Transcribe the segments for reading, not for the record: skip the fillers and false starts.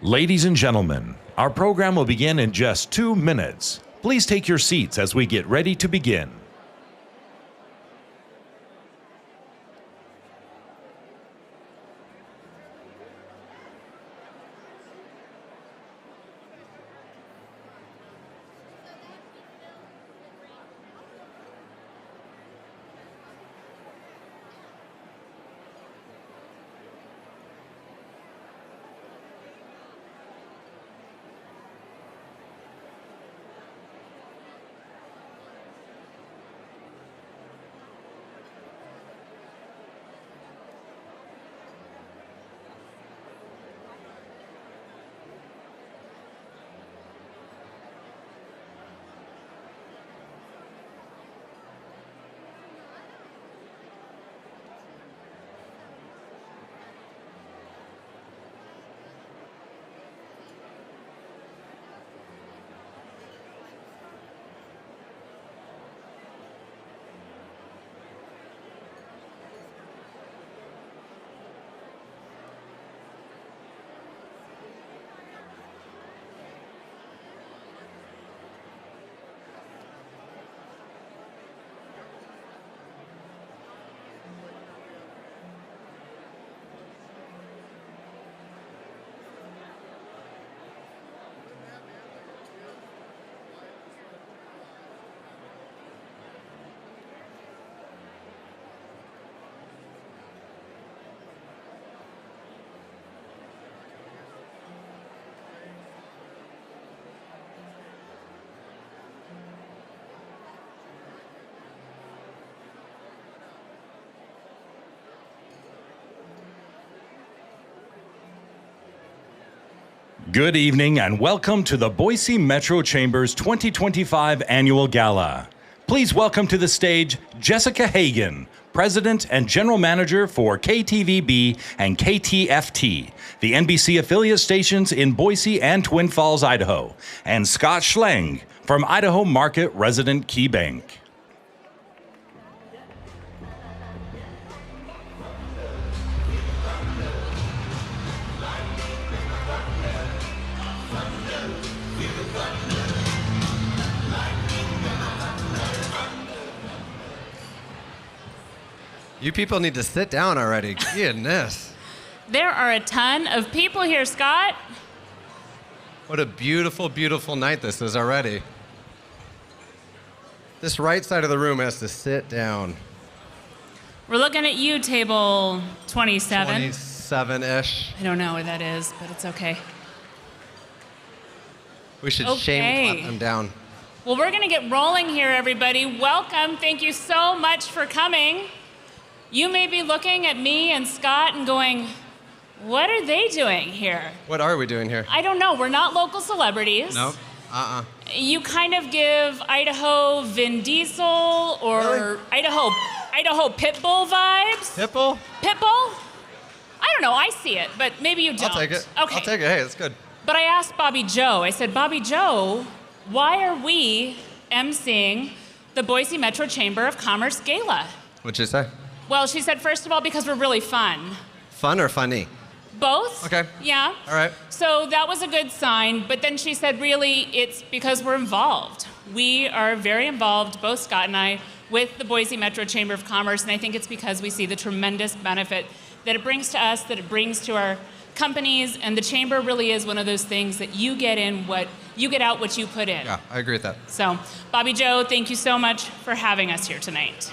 Ladies and gentlemen, our program will begin in just 2 minutes. Please take your seats as we get ready to begin. Good evening and welcome to the Boise Metro Chamber's 2025 Annual Gala. Please welcome to the stage Jessica Hagan, President and General Manager for KTVB and KTFT, the NBC affiliate stations in Boise and Twin Falls, Idaho, and Scott Schlange from Idaho Market Resident Keybank. You people need to sit down already. Goodness. There are a ton of people here, Scott. What a beautiful, beautiful night this is already. This right side of the room has to sit down. We're looking at you, table 27. 27-ish. I don't know what that is, but it's okay. We should shame clap them down. Well, we're going to get rolling here, everybody. Welcome. Thank you so much for coming. You may be looking at me and Scott and going, what are they doing here? What are we doing here? I don't know. We're not local celebrities. Nope. You kind of give Idaho Vin Diesel or Really? Idaho Pitbull vibes. Pitbull? Pitbull? I don't know. I see it, but maybe you don't. I'll take it. Okay. I'll take it. Hey, it's good. But I asked Bobby Joe, I said, Bobby Joe, why are we emceeing the Boise Metro Chamber of Commerce Gala? What'd you say? Well, she said, first of all, because we're really fun. Fun or funny? Both. Okay. Yeah. All right. So that was a good sign, but then she said, really, it's because we're involved. We are very involved, both Scott and I, with the Boise Metro Chamber of Commerce, and I think it's because we see the tremendous benefit that it brings to us, that it brings to our companies, and the chamber really is one of those things that you get out what you put in. Yeah, I agree with that. So, Bobby Joe, thank you so much for having us here tonight.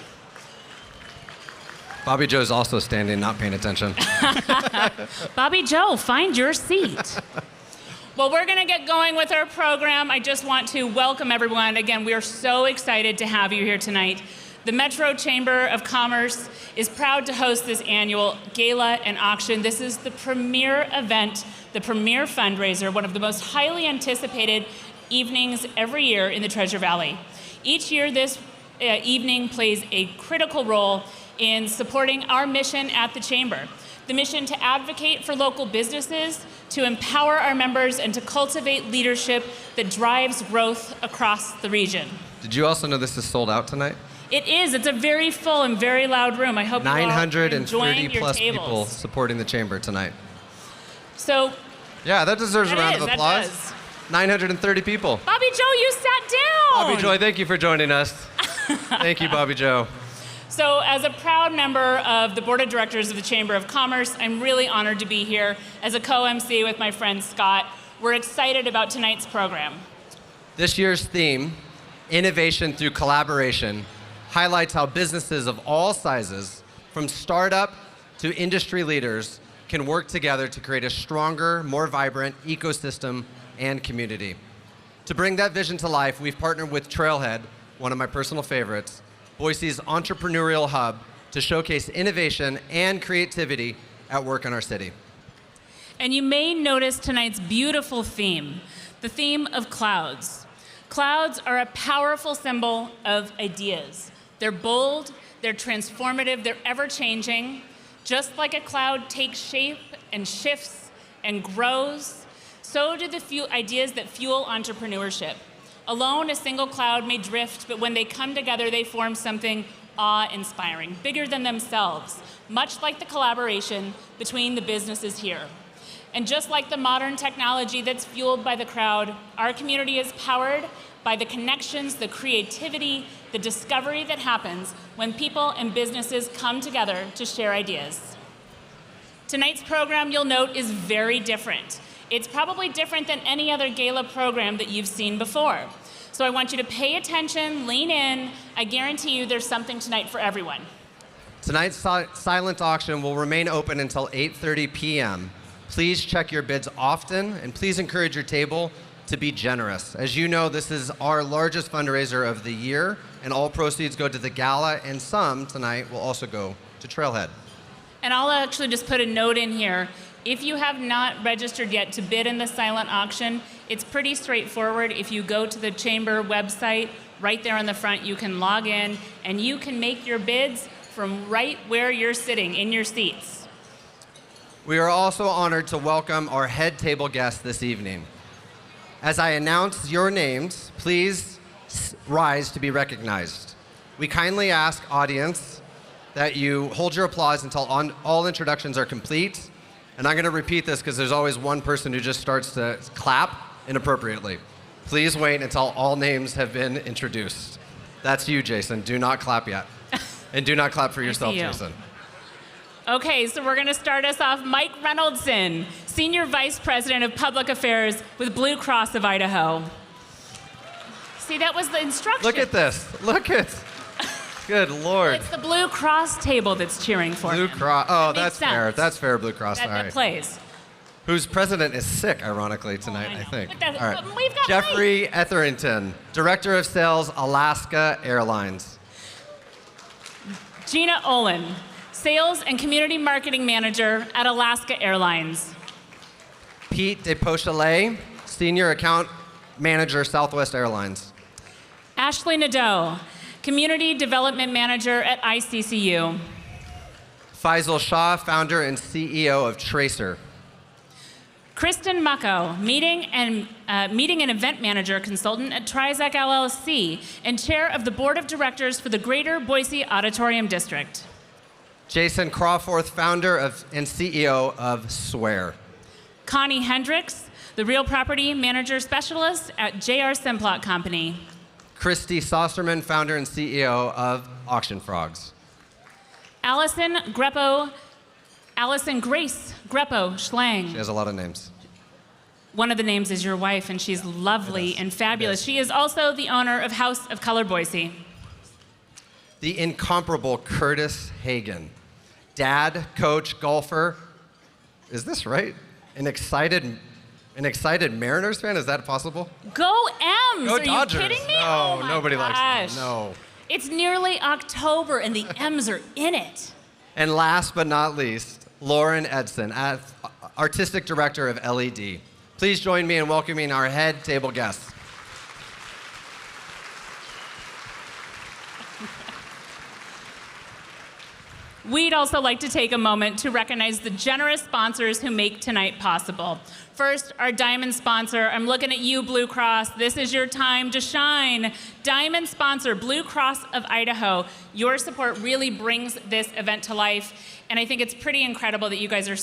Bobby Joe's also standing, not paying attention. Bobby Joe, find your seat. Well, we're going to get going with our program. I just want to welcome everyone. Again, we are so excited to have you here tonight. The Metro Chamber of Commerce is proud to host this annual gala and auction. This is the premier event, the premier fundraiser, one of the most highly anticipated evenings every year in the Treasure Valley. Each year, this evening plays a critical role in supporting our mission at the Chamber. The mission to advocate for local businesses, to empower our members, and to cultivate leadership that drives growth across the region. Did you also know this is sold out tonight? It is. It's a very full and very loud room. I hope you all are enjoying 930 your plus tables. people supporting the Chamber tonight. So Yeah, that deserves a round of That applause. does. 930 people. Bobby Joe, you sat down. Bobby Joy, thank you for joining us. Thank you, Bobby Joe. So as a proud member of the Board of Directors of the Chamber of Commerce, I'm really honored to be here as a co-MC with my friend Scott. We're excited about tonight's program. This year's theme, Innovation Through Collaboration, highlights how businesses of all sizes, from startup to industry leaders, can work together to create a stronger, more vibrant ecosystem and community. To bring that vision to life, we've partnered with Trailhead, one of my personal favorites, Boise's entrepreneurial hub, to showcase innovation and creativity at work in our city. And you may notice tonight's beautiful theme, the theme of clouds. Clouds are a powerful symbol of ideas. They're bold, they're transformative, they're ever-changing. Just like a cloud takes shape and shifts and grows, so do the ideas that fuel entrepreneurship. Alone, a single cloud may drift, but when they come together, they form something awe-inspiring, bigger than themselves, much like the collaboration between the businesses here. And just like the modern technology that's fueled by the crowd, our community is powered by the connections, the creativity, the discovery that happens when people and businesses come together to share ideas. Tonight's program, you'll note, is very different. It's probably different than any other gala program that you've seen before. So I want you to pay attention, lean in. I guarantee you there's something tonight for everyone. Tonight's silent auction will remain open until 8:30 p.m. Please check your bids often, and please encourage your table to be generous. As you know, this is our largest fundraiser of the year, and all proceeds go to the gala, and some tonight will also go to Trailhead. And I'll actually just put a note in here. If you have not registered yet to bid in the silent auction, it's pretty straightforward. If you go to the Chamber website, right there on the front, you can log in, and you can make your bids from right where you're sitting in your seats. We are also honored to welcome our head table guests this evening. As I announce your names, please rise to be recognized. We kindly ask, audience, that you hold your applause until all introductions are complete. And I'm going to repeat this because there's always one person who just starts to clap inappropriately. Please wait until all names have been introduced. That's you, Jason. Do not clap yet. And do not clap for yourself, Jason. Okay, so we're going to start us off. Mike Reynoldson, Senior Vice President of Public Affairs with Blue Cross of Idaho. See, that was the instruction. Look at this. Look at. Good Lord. It's the Blue Cross table that's cheering for Blue him. Cross. Oh, That that's makes fair. sense. That's fair, Blue Cross. All That right. plays. Whose president is sick, ironically, tonight, I I know. think. But that- All right. but we've got Jeffrey Etherington, Director of Sales, Alaska Airlines. Gina Olin, Sales and Community Marketing Manager at Alaska Airlines. Pete DePochelet, Senior Account Manager, Southwest Airlines. Ashley Nadeau, Community Development Manager at ICCU. Faisal Shah, Founder and CEO of Tracer. Kristen Mucko, Meeting and Event Manager Consultant at Trizac LLC and Chair of the Board of Directors for the Greater Boise Auditorium District. Jason Crawforth, Founder and CEO of Swear. Connie Hendricks, the Real Property Manager Specialist at JR Simplot Company. Kristi Saucerman, Founder and CEO of Auction Frogs. Allison Grace Grepo Schlange. She has a lot of names. One of the names is your wife, and she's lovely and fabulous. Yes. She is also the owner of House of Color Boise. The incomparable Curtis Hagan, dad, coach, golfer. Is this right? An excited Mariners fan? Is that possible? Go M's! Go Are Dodgers. you kidding me? No, Oh my nobody likes gosh. them. No. It's nearly October, and the M's are in it. And last but not least, Lauren Edson, Artistic Director of LED. Please join me in welcoming our head table guests. We'd also like to take a moment to recognize the generous sponsors who make tonight possible. First, our diamond sponsor. I'm looking at you, Blue Cross. This is your time to shine. Diamond sponsor, Blue Cross of Idaho. Your support really brings this event to life. And I think it's pretty incredible that you guys are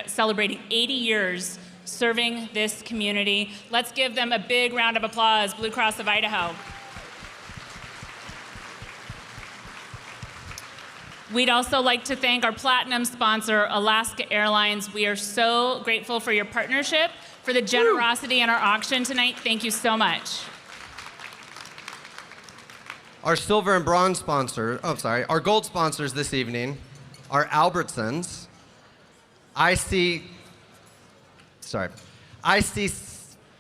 celebrating 80 years serving this community. Let's give them a big round of applause, Blue Cross of Idaho. We'd also like to thank our platinum sponsor, Alaska Airlines. We are so grateful for your partnership, for the generosity in our auction tonight. Thank you so much. Our silver and bronze sponsor, our gold sponsors this evening are Albertsons,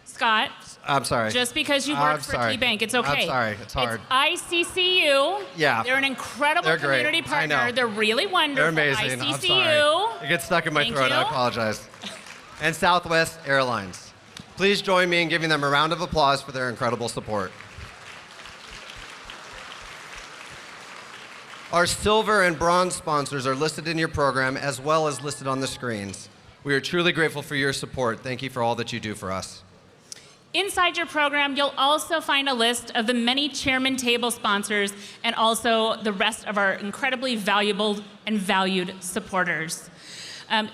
Scott. I'm sorry. Just because you work for Keybank, it's okay. I'm sorry, it's hard. It's ICCU. Yeah. They're an incredible They're great. community partner. I know. They're really wonderful. They're amazing. ICCU. I'm sorry. It gets stuck in my Thank throat. you. I apologize. And Southwest Airlines. Please join me in giving them a round of applause for their incredible support. Our silver and bronze sponsors are listed in your program as well as listed on the screens. We are truly grateful for your support. Thank you for all that you do for us. Inside your program, you'll also find a list of the many chairman table sponsors and also the rest of our incredibly valuable and valued supporters.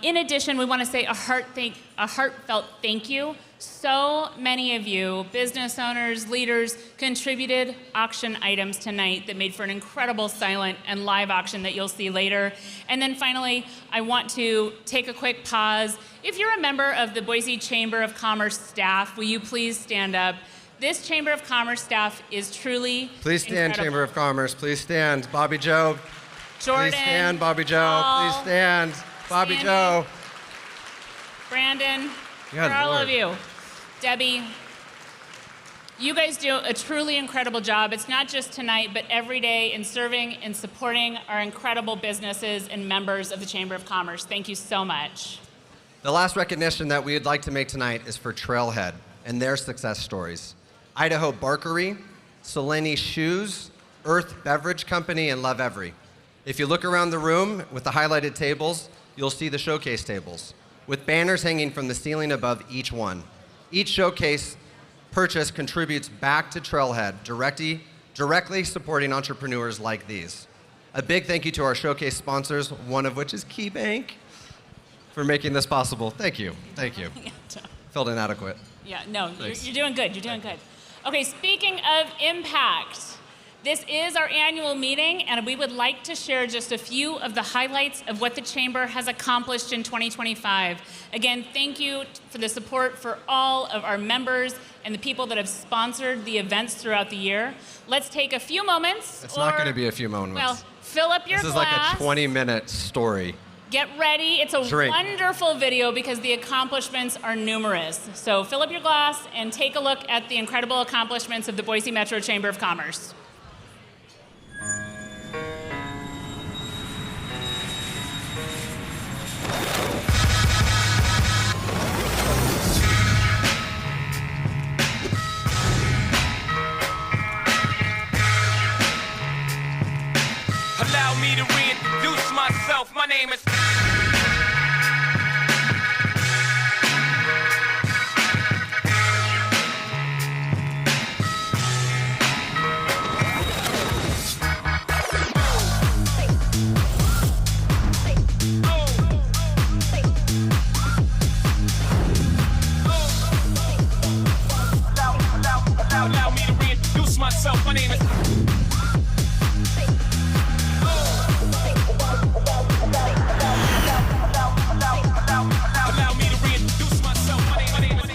In addition, we want to say a heartfelt thank you. So many of you, business owners, leaders, contributed auction items tonight that made for an incredible silent and live auction that you'll see later. And then finally, I want to take a quick pause. If you're a member of the Boise Chamber of Commerce staff, will you please stand up? This Chamber of Commerce staff is truly Please stand, incredible. Chamber of Commerce. Please stand. Bobby Joe. Jordan. Please stand, Bobby Joe. Paul, Please stand. Bobby standing. Joe. Brandon, Good for all Lord. of you. Debbie, you guys do a truly incredible job. It's not just tonight, but every day in serving and supporting our incredible businesses and members of the Chamber of Commerce. Thank you so much. The last recognition that we would like to make tonight is for Trailhead and their success stories. Idahobarkery, Soleni Shoes, ERTH Beverage Company, and Lovevery. If you look around the room with the highlighted tables, you'll see the showcase tables, with banners hanging from the ceiling above each one. Each showcase purchase contributes back to Trailhead, directly supporting entrepreneurs like these. A big thank you to our showcase sponsors, one of which is Keybank, for making this possible. Thank you. Thank you. Felt inadequate. Yeah, no, you're doing good. You're doing good. Okay, speaking of impact, this is our annual meeting, and we would like to share just a few of the highlights of what the Chamber has accomplished in 2025. Again, thank you for the support for all of our members and the people that have sponsored the events throughout the year. Let's take a few moments. It's not going to be a few moments. Well, fill up your This is glass. like a 20-minute story. Get ready. It's a Drink. wonderful video because the accomplishments are numerous. So fill up your glass and take a look at the incredible accomplishments of the Boise Metro Chamber of Commerce. Allow me to reintroduce myself. My name is... Allow me to reintroduce myself. My name is... Allow me to reintroduce myself. My name is...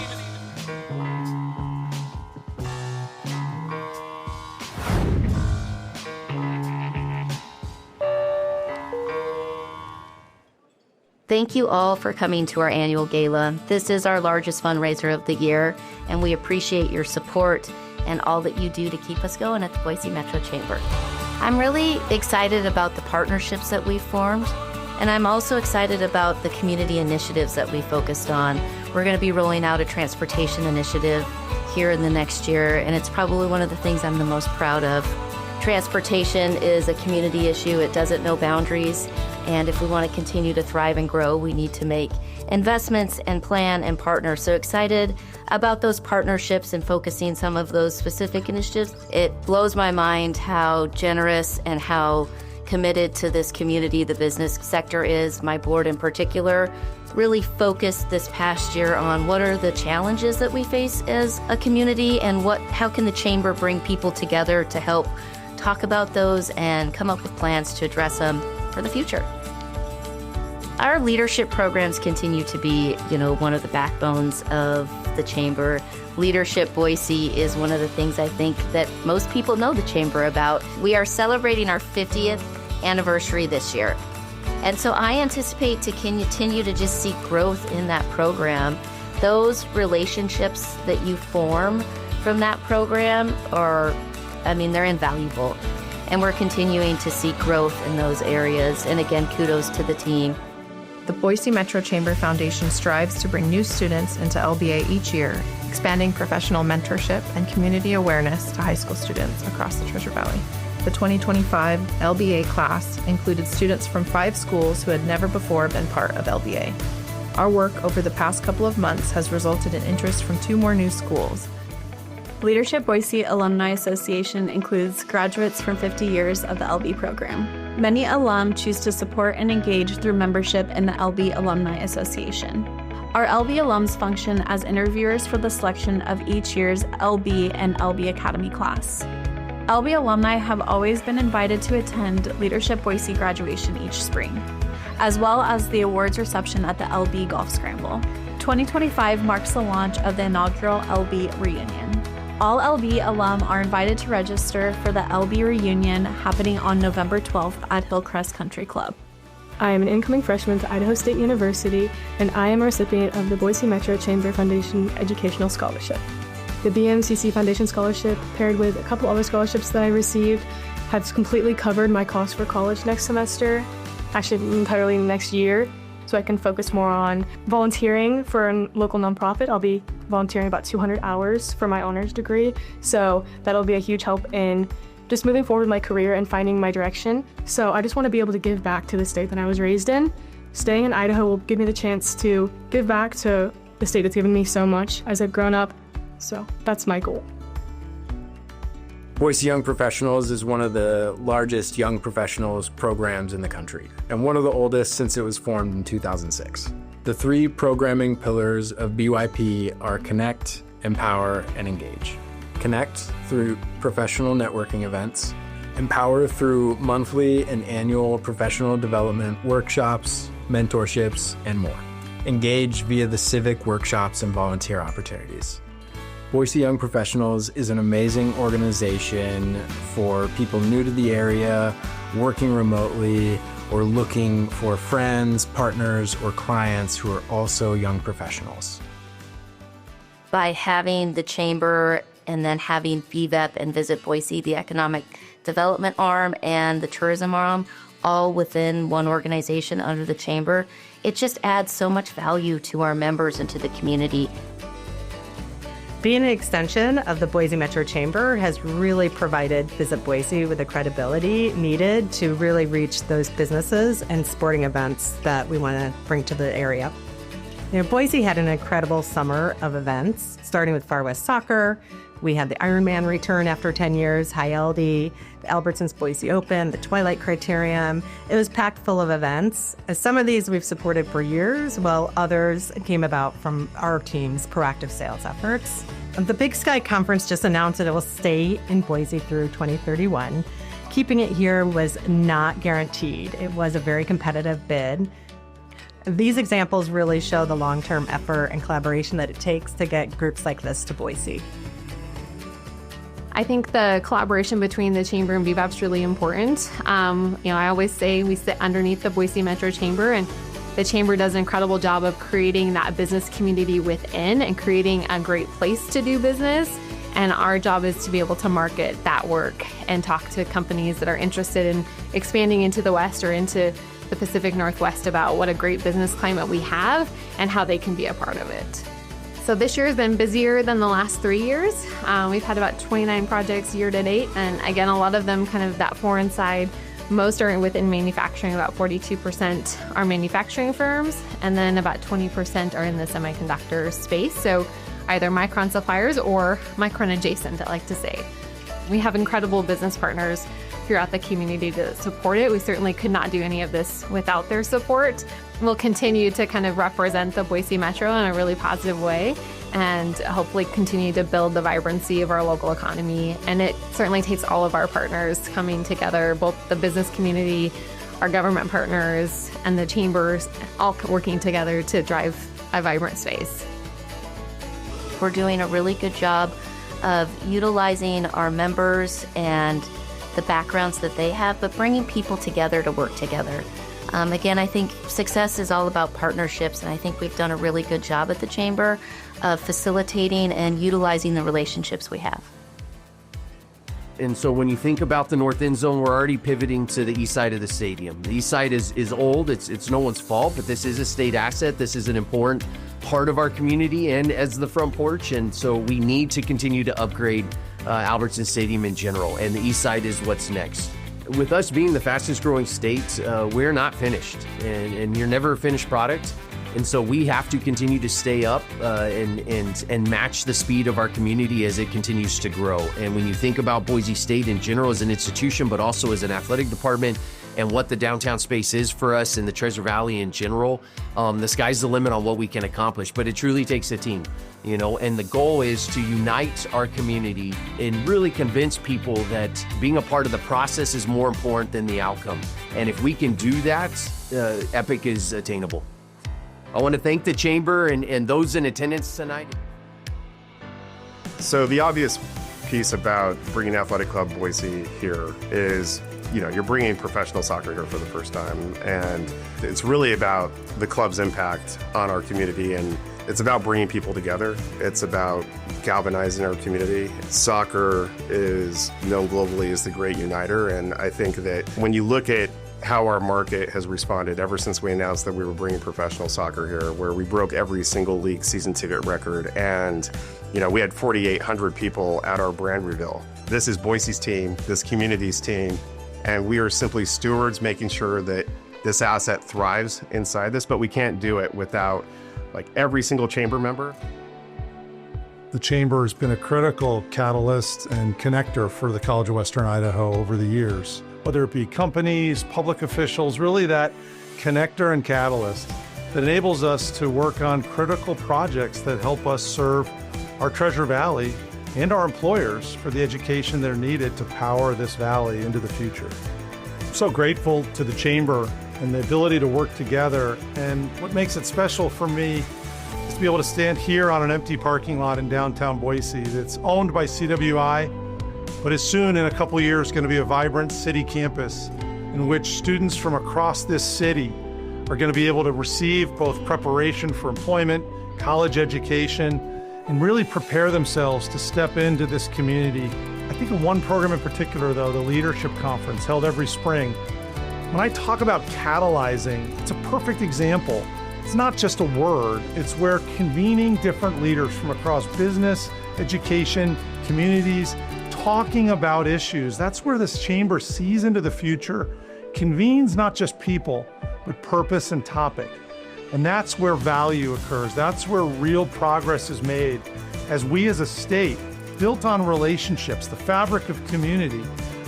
Thank you all for coming to our annual gala. This is our largest fundraiser of the year, and we appreciate your support and all that you do to keep us going at the Boise Metro Chamber. I'm really excited about the partnerships that we've formed, and I'm also excited about the community initiatives that we focused on. We're going to be rolling out a transportation initiative here in the next year, and it's probably one of the things I'm the most proud of. Transportation is a community issue. It doesn't know boundaries. And if we want to continue to thrive and grow, we need to make investments and plan and partner. So excited about those partnerships and focusing some of those specific initiatives. It blows my mind how generous and how committed to this community, the business sector is, my board in particular, really focused this past year on what are the challenges that we face as a community and how can the chamber bring people together to help talk about those and come up with plans to address them for the future. Our leadership programs continue to be, one of the backbones of the chamber. Leadership Boise is one of the things I think that most people know the chamber about. We are celebrating our 50th anniversary this year. And so I anticipate to continue to just see growth in that program. Those relationships that you form from that program they're invaluable. And we're continuing to see growth in those areas. And again, kudos to the team. The Boise Metro Chamber Foundation strives to bring new students into LBA each year, expanding professional mentorship and community awareness to high school students across the Treasure Valley. The 2025 LBA class included students from 5 schools who had never before been part of LBA. Our work over the past couple of months has resulted in interest from 2 more new schools. Leadership Boise Alumni Association includes graduates from 50 years of the LB program. Many alum choose to support and engage through membership in the LB Alumni Association. Our LB alums function as interviewers for the selection of each year's LB and LB Academy class. LB alumni have always been invited to attend Leadership Boise graduation each spring, as well as the awards reception at the LB Golf Scramble. 2025 marks the launch of the inaugural LB Reunion. All LB alum are invited to register for the LB Reunion happening on November 12th at Hillcrest Country Club. I am an incoming freshman to Idaho State University, and I am a recipient of the Boise Metro Chamber Foundation Educational Scholarship. The BMCC Foundation Scholarship, paired with a couple other scholarships that I received, has completely covered my costs for college next semester, actually entirely next year, so I can focus more on volunteering for a local nonprofit. I'll be volunteering about 200 hours for my honors degree, so that'll be a huge help in just moving forward with my career and finding my direction. So I just want to be able to give back to the state that I was raised in. Staying in Idaho will give me the chance to give back to the state that's given me so much as I've grown up. So that's my goal. Boise Young Professionals is one of the largest young professionals programs in the country, and one of the oldest since it was formed in 2006. The 3 programming pillars of BYP are Connect, Empower, and Engage. Connect through professional networking events, Empower through monthly and annual professional development workshops, mentorships, and more. Engage via the civic workshops and volunteer opportunities. Boise Young Professionals is an amazing organization for people new to the area, working remotely, or looking for friends, partners, or clients who are also young professionals. By having the chamber and then having VVEP and Visit Boise, the economic development arm and the tourism arm, all within one organization under the chamber, it just adds so much value to our members and to the community. Being an extension of the Boise Metro Chamber has really provided Visit Boise with the credibility needed to really reach those businesses and sporting events that we want to bring to the area. Boise had an incredible summer of events, starting with Far West Soccer. We had the Ironman return after 10 years, High LD, the Albertsons Boise Open, the Twilight Criterium. It was packed full of events. Some of these we've supported for years, while others came about from our team's proactive sales efforts. The Big Sky Conference just announced that it will stay in Boise through 2031. Keeping it here was not guaranteed. It was a very competitive bid. These examples really show the long-term effort and collaboration that it takes to get groups like this to Boise. I think the collaboration between the Chamber and VVEP is really important. I always say we sit underneath the Boise Metro Chamber, and the Chamber does an incredible job of creating that business community within and creating a great place to do business. And our job is to be able to market that work and talk to companies that are interested in expanding into the West or into the Pacific Northwest about what a great business climate we have and how they can be a part of it. So this year has been busier than the last 3 years. We've had about 29 projects year to date, and again, a lot of them kind of that foreign side. Most are within manufacturing, about 42% are manufacturing firms, and then about 20% are in the semiconductor space, so either micron suppliers or micron adjacent, I like to say. We have incredible business partners throughout the community to support it. We certainly could not do any of this without their support. We'll continue to kind of represent the Boise Metro in a really positive way and hopefully continue to build the vibrancy of our local economy. And it certainly takes all of our partners coming together, both the business community, our government partners, and the chambers, all working together to drive a vibrant space. We're doing a really good job of utilizing our members and the backgrounds that they have, but bringing people together to work together. Again, I think success is all about partnerships, and I think we've done a really good job at the Chamber of facilitating and utilizing the relationships we have. And so when you think about the North End Zone, we're already pivoting to the east side of the stadium. The east side is old, it's no one's fault, but this is a state asset. This is an important part of our community and as the front porch, and so we need to continue to upgrade Albertson Stadium in general, and the east side is what's next. With us being the fastest growing state, we're not finished, and you're never a finished product. And so we have to continue to stay up and match the speed of our community as it continues to grow. And when you think about Boise State in general as an institution, but also as an athletic department and what the downtown space is for us in the Treasure Valley in general, the sky's the limit on what we can accomplish. But it truly takes a team, you know, and the goal is to unite our community and really convince people that being a part of the process is more important than the outcome. And if we can do that, epic is attainable. I want to thank the Chamber and those in attendance tonight. So the obvious piece about bringing Athletic Club Boise here is, you know, you're bringing professional soccer here for the first time, and it's really about the club's impact on our community, and it's about bringing people together. It's about galvanizing our community. Soccer is known globally as the great uniter, and I think that when you look at how our market has responded ever since we announced that we were bringing professional soccer here, where we broke every single league season ticket record, and you know, we had 4,800 people at our brand reveal. This is Boise's team, this community's team, and we are simply stewards making sure that this asset thrives inside this, but we can't do it without like every single chamber member. The Chamber has been a critical catalyst and connector for the College of Western Idaho over the years. Whether it be companies, public officials, really that connector and catalyst that enables us to work on critical projects that help us serve our Treasure Valley and our employers for the education that are needed to power this valley into the future. I'm so grateful to the Chamber and the ability to work together, and what makes it special for me is to be able to stand here on an empty parking lot in downtown Boise that's owned by CWI, but is soon, in a couple of years, going to be a vibrant city campus in which students from across this city are going to be able to receive both preparation for employment, college education, and really prepare themselves to step into this community. I think of one program in particular, though, the Leadership Conference held every spring. When I talk about catalyzing, it's a perfect example. It's not just a word, it's where convening different leaders from across business, education, communities, talking about issues. That's where this chamber sees into the future, convenes not just people, but purpose and topic. And that's where value occurs. That's where real progress is made as we as a state, built on relationships, the fabric of community,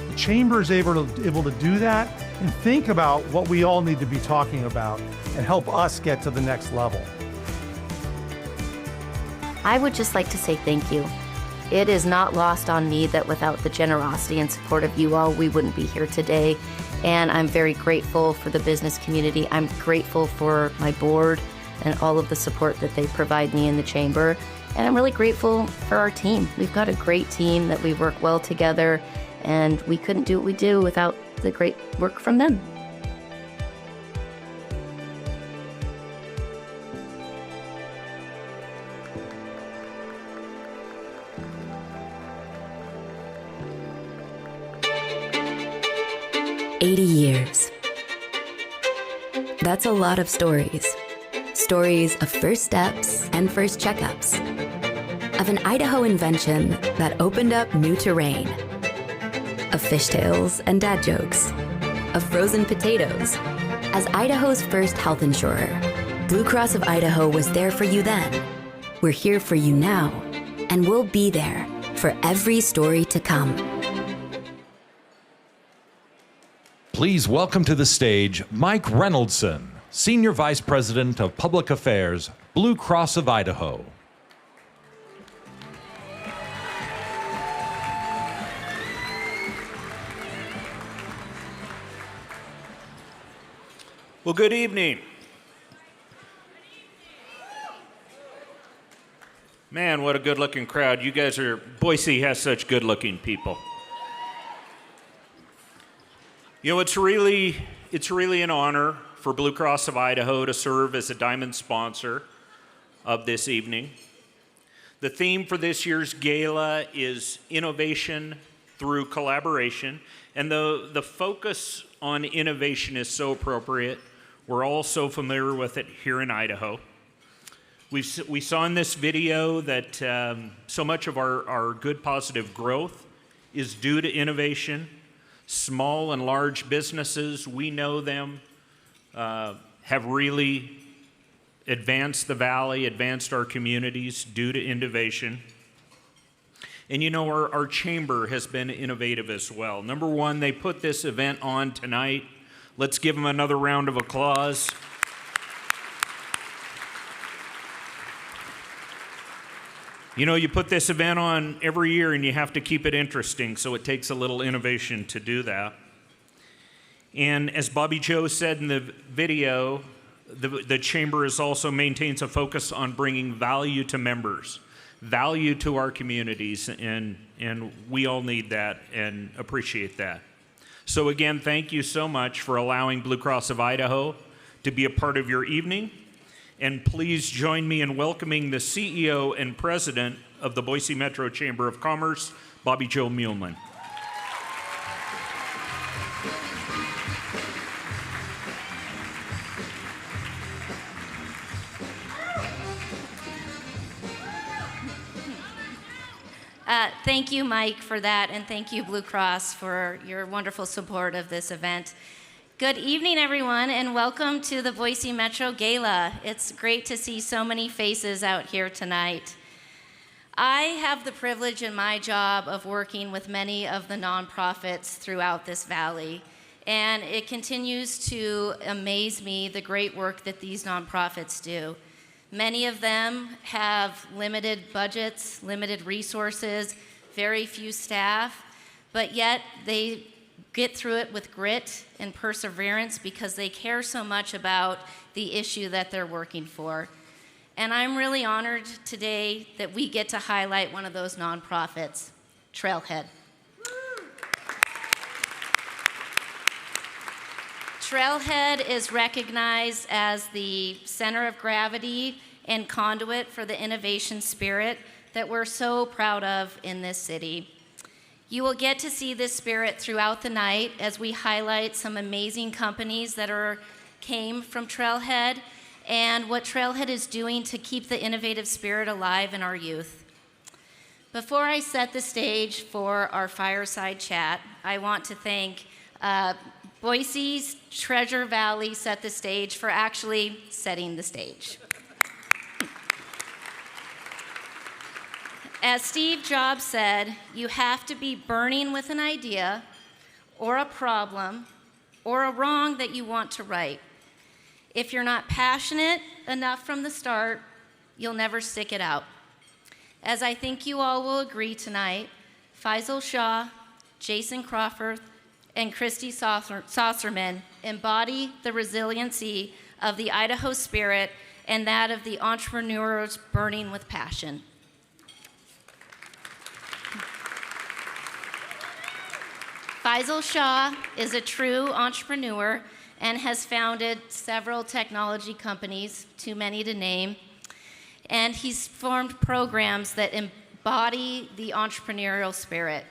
the chamber is able to do that and think about what we all need to be talking about and help us get to the next level. I would just like to say thank you. It is not lost on me that without the generosity and support of you all, we wouldn't be here today. And I'm very grateful for the business community. I'm grateful for my board and all of the support that they provide me in the chamber. And I'm really grateful for our team. We've got a great team that we work well together, and we couldn't do what we do without the great work from them. Years. That's a lot of stories. Stories of first steps and first checkups. Of an Idaho invention that opened up new terrain. Of fishtails and dad jokes. Of frozen potatoes. As Idaho's first health insurer, Blue Cross of Idaho was there for you then. We're here for you now, and we'll be there for every story to come. Please welcome to the stage Mike Reynoldson, Senior Vice President of Public Affairs, Blue Cross of Idaho. Well, good evening. Man, what a good-looking crowd. You guys are, Boise has such good-looking people. You know, it's really an honor for Blue Cross of Idaho to serve as a diamond sponsor of this evening. The theme for this year's gala is innovation through collaboration, and the focus on innovation is so appropriate. We're all so familiar with it here in Idaho. We saw in this video that so much of our good positive growth is due to innovation. Small and large businesses, we know them, have really advanced the valley, advanced our communities due to innovation. And you know, our chamber has been innovative as well. Number one, they put this event on tonight. Let's give them another round of applause. You know, you put this event on every year and you have to keep it interesting, so it takes a little innovation to do that. And as Bobby Joe said in the video, the chamber also maintains a focus on bringing value to members, value to our communities, and we all need that and appreciate that. So again, thank you so much for allowing Blue Cross of Idaho to be a part of your evening. And please join me in welcoming the CEO and President of the Boise Metro Chamber of Commerce, Bobby Joe Muehlman. Thank you, Mike, for that, and thank you, Blue Cross, for your wonderful support of this event. Good evening, everyone, and welcome to the Boise Metro Gala. It's great to see so many faces out here tonight. I have the privilege in my job of working with many of the nonprofits throughout this valley, and it continues to amaze me the great work that these nonprofits do. Many of them have limited budgets, limited resources, very few staff, but yet they get through it with grit and perseverance because they care so much about the issue that they're working for. And I'm really honored today that we get to highlight one of those nonprofits, Trailhead. Trailhead is recognized as the center of gravity and conduit for the innovation spirit that we're so proud of in this city. You will get to see this spirit throughout the night as we highlight some amazing companies that came from Trailhead and what Trailhead is doing to keep the innovative spirit alive in our youth. Before I set the stage for our fireside chat, I want to thank Boise's Treasure Valley set the stage for actually setting the stage. As Steve Jobs said, you have to be burning with an idea or a problem or a wrong that you want to right. If you're not passionate enough from the start, you'll never stick it out. As I think you all will agree tonight, Faisal Shah, Jason Crawforth, and Kristi Saucerman embody the resiliency of the Idaho spirit and that of the entrepreneurs burning with passion. Faisal Shah is a true entrepreneur and has founded several technology companies, too many to name, and he's formed programs that embody the entrepreneurial spirit.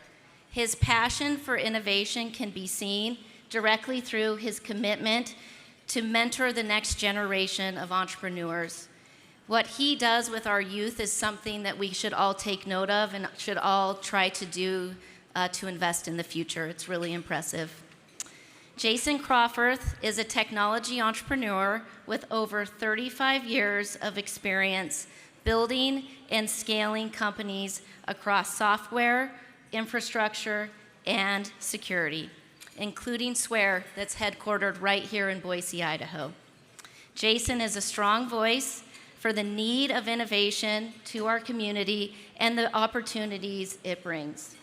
His passion for innovation can be seen directly through his commitment to mentor the next generation of entrepreneurs. What he does with our youth is something that we should all take note of and should all try to do to invest in the future. It's really impressive. Jason Crawforth is a technology entrepreneur with over 35 years of experience building and scaling companies across software, infrastructure, and security. including Swear, that's headquartered right here in Boise, Idaho. Jason is a strong voice for the need of innovation to our community and the opportunities it brings.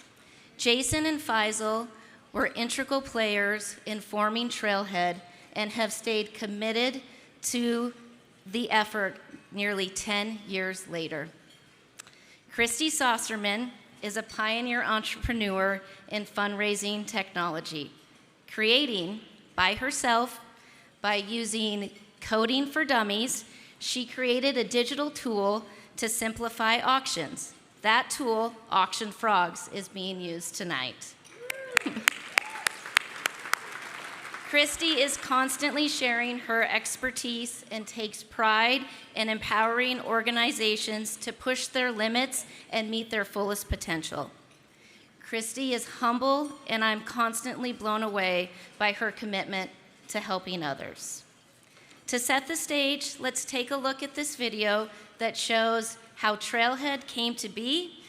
Jason and Faisal were integral players in forming Trailhead and have stayed committed to the effort nearly 10 years later. Kristi Saucerman is a pioneer entrepreneur in fundraising technology, creating by herself, by using coding for dummies, she created a digital tool to simplify auctions. That tool, Auction Frogs, is being used tonight. Kristi is constantly sharing her expertise and takes pride in empowering organizations to push their limits and meet their fullest potential. Kristi is humble, and I'm constantly blown away by her commitment to helping others. To set the stage, let's take a look at this video that shows how Trailhead came to be,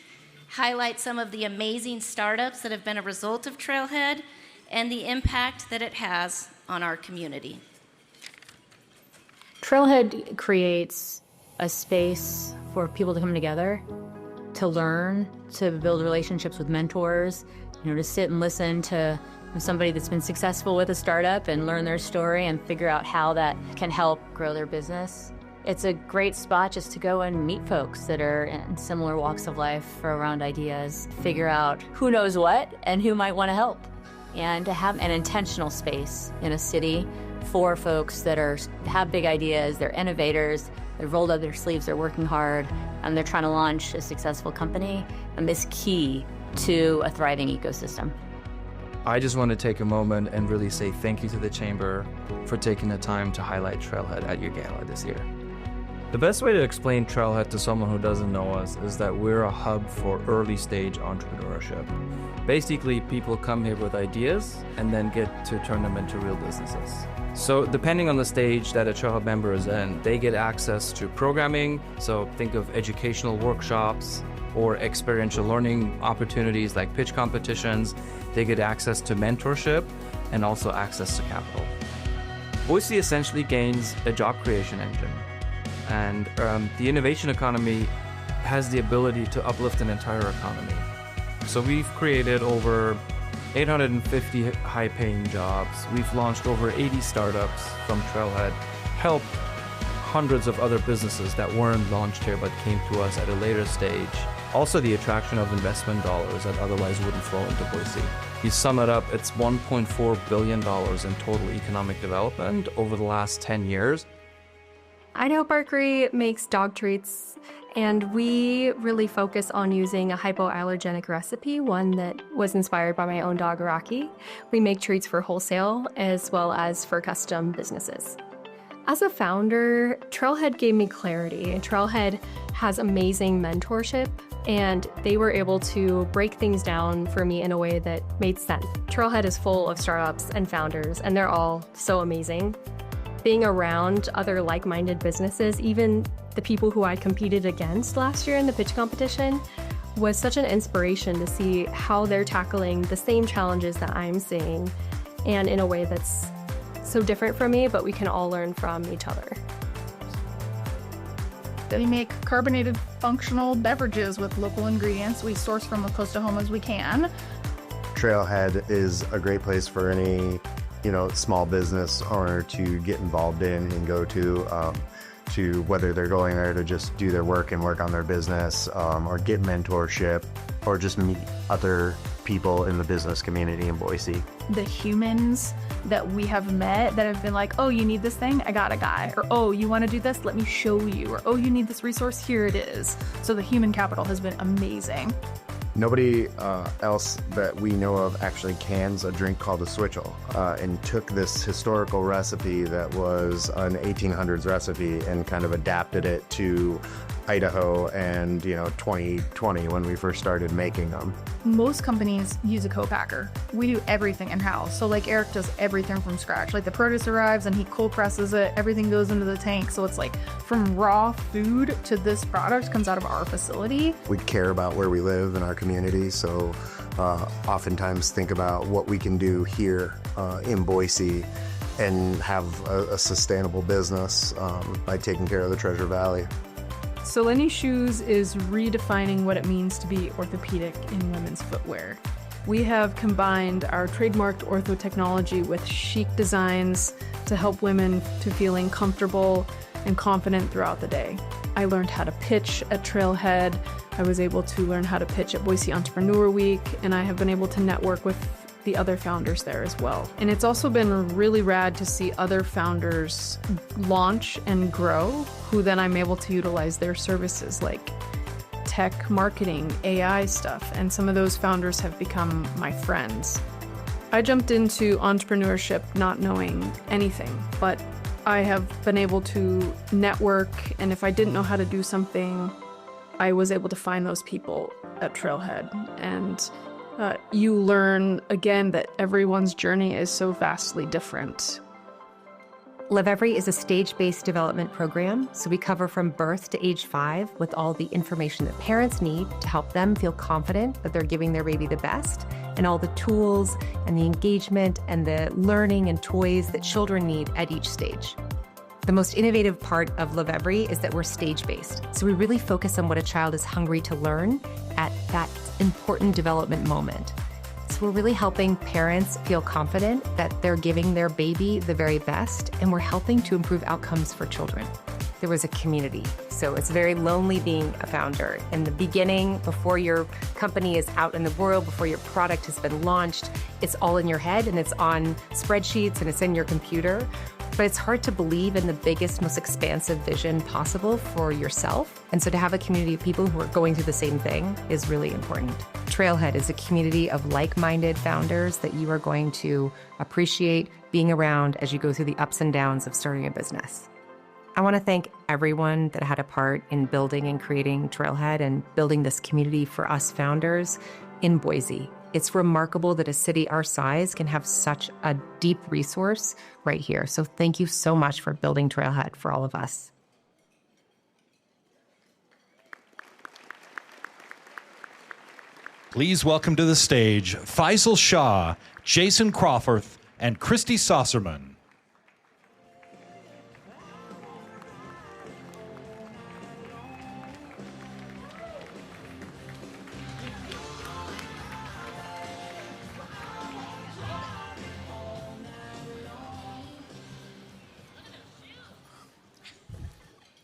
highlight some of the amazing startups that have been a result of Trailhead, and the impact that it has on our community. Trailhead creates a space for people to come together, to learn, to build relationships with mentors, to sit and listen to somebody that's been successful with a startup and learn their story and figure out how that can help grow their business. It's a great spot just to go and meet folks that are in similar walks of life around ideas, figure out who knows what and who might want to help, and to have an intentional space in a city for folks that have big ideas, they're innovators, they've rolled up their sleeves, they're working hard, and they're trying to launch a successful company, and this key to a thriving ecosystem. I just want to take a moment and really say thank you to the Chamber for taking the time to highlight Trailhead at your gala this year. The best way to explain Trailhead to someone who doesn't know us is that we're a hub for early stage entrepreneurship. Basically, people come here with ideas and then get to turn them into real businesses. So depending on the stage that a Trailhead member is in, they get access to programming, so think of educational workshops or experiential learning opportunities like pitch competitions. They get access to mentorship and also access to capital. Boise essentially gains a job creation engine, and the innovation economy has the ability to uplift an entire economy. So we've created over 850 high-paying jobs. We've launched over 80 startups from Trailhead, helped hundreds of other businesses that weren't launched here but came to us at a later stage. Also the attraction of investment dollars that otherwise wouldn't flow into Boise. You sum it up, it's $1.4 billion in total economic development over the last 10 years. Idahobarkery makes dog treats, and we really focus on using a hypoallergenic recipe, one that was inspired by my own dog, Rocky. We make treats for wholesale as well as for custom businesses. As a founder, Trailhead gave me clarity. Trailhead has amazing mentorship, and they were able to break things down for me in a way that made sense. Trailhead is full of startups and founders, and they're all so amazing. Being around other like-minded businesses, even the people who I competed against last year in the pitch competition, was such an inspiration to see how they're tackling the same challenges that I'm seeing, and in a way that's so different from me, but we can all learn from each other. We make carbonated functional beverages with local ingredients. We source from as close to home as we can. Trailhead is a great place for any, small business owner to get involved in and go to whether they're going there to just do their work and work on their business, or get mentorship, or just meet other people in the business community in Boise. The humans that we have met that have been like, oh, you need this thing? I got a guy. Or, oh, you want to do this? Let me show you. Or, oh, you need this resource? Here it is. So the human capital has been amazing. Nobody else that we know of actually cans a drink called a switchel, and took this historical recipe that was an 1800s recipe and kind of adapted it to Idaho and 2020 when we first started making them. Most companies use a co-packer. We do everything in-house. So like Eric does everything from scratch. Like the produce arrives and he cold presses it, everything goes into the tank. So it's like from raw food to this product comes out of our facility. We care about where we live in our community, so oftentimes think about what we can do here in Boise and have a sustainable business by taking care of the Treasure Valley. Soleni Shoes is redefining what it means to be orthopedic in women's footwear. We have combined our trademarked ortho technology with chic designs to help women to feeling comfortable and confident throughout the day. I learned how to pitch at Trailhead. I was able to learn how to pitch at Boise Entrepreneur Week, and I have been able to network with the other founders there as well. And it's also been really rad to see other founders launch and grow, who then I'm able to utilize their services like tech, marketing, AI stuff, and some of those founders have become my friends. I jumped into entrepreneurship not knowing anything, but I have been able to network, and if I didn't know how to do something, I was able to find those people at Trailhead. And you learn, again, that everyone's journey is so vastly different. Lovevery is a stage-based development program, so we cover from birth to age 5 with all the information that parents need to help them feel confident that they're giving their baby the best, and all the tools and the engagement and the learning and toys that children need at each stage. The most innovative part of Lovevery is that we're stage-based, so we really focus on what a child is hungry to learn at that important development moment. So we're really helping parents feel confident that they're giving their baby the very best, and we're helping to improve outcomes for children. There was a community, so it's very lonely being a founder. In the beginning, before your company is out in the world, before your product has been launched, it's all in your head and it's on spreadsheets and it's in your computer. But it's hard to believe in the biggest, most expansive vision possible for yourself. And so to have a community of people who are going through the same thing is really important. Trailhead is a community of like-minded founders that you are going to appreciate being around as you go through the ups and downs of starting a business. I want to thank everyone that had a part in building and creating Trailhead and building this community for us founders in Boise. It's remarkable that a city our size can have such a deep resource right here. So thank you so much for building Trailhead for all of us. Please welcome to the stage Faisal Shah, Jason Crawforth, and Kristi Saucerman.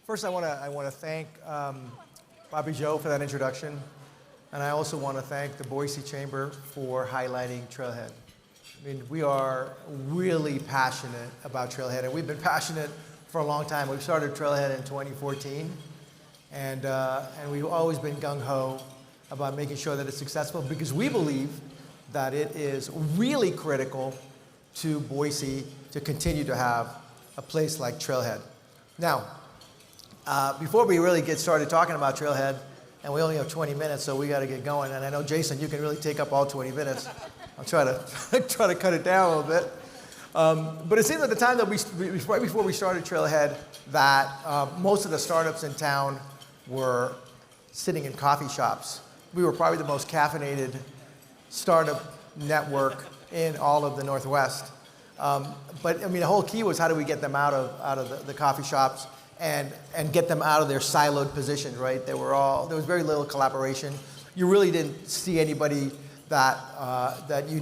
First, I want to thank Bobby Joe for that introduction, and I also want to thank the Boise Chamber for highlighting Trailhead. I mean, we are really passionate about Trailhead, and we've been passionate for a long time. We started Trailhead in 2014, and we've always been gung-ho about making sure that it's successful because we believe that it is really critical to Boise to continue to have a place like Trailhead. Now, before we really get started talking about Trailhead, and we only have 20 minutes, so we got to get going. And I know, Jason, you can really take up all 20 minutes. I'll try to cut it down a little bit. But it seems at the time that right before we started Trailhead, that most of the startups in town were sitting in coffee shops. We were probably the most caffeinated startup network in all of the Northwest. But I mean, the whole key was how do we get them out of the coffee shops and get them out of their siloed positions, right? There was very little collaboration. You really didn't see anybody that you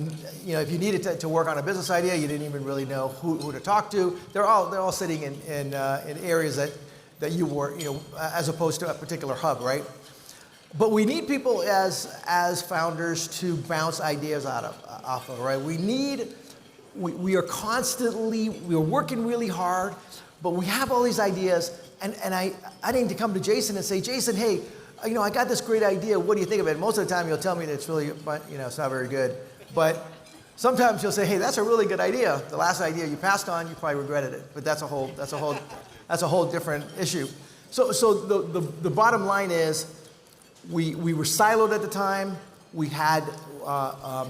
know, if you needed to work on a business idea, you didn't even really know who to talk to. They're all sitting in areas that you were, you know, as opposed to a particular hub, right? But we need people as founders to bounce ideas off of, right? We are working really hard, but we have all these ideas, and I need to come to Jason and say, Jason, hey, you know, I got this great idea. What do you think of it? Most of the time, you'll tell me that it's really, you know, it's not very good. But sometimes you'll say, hey, that's a really good idea. The last idea you passed on, you probably regretted it. But that's a whole different issue. So the bottom line is, we were siloed at the time. We had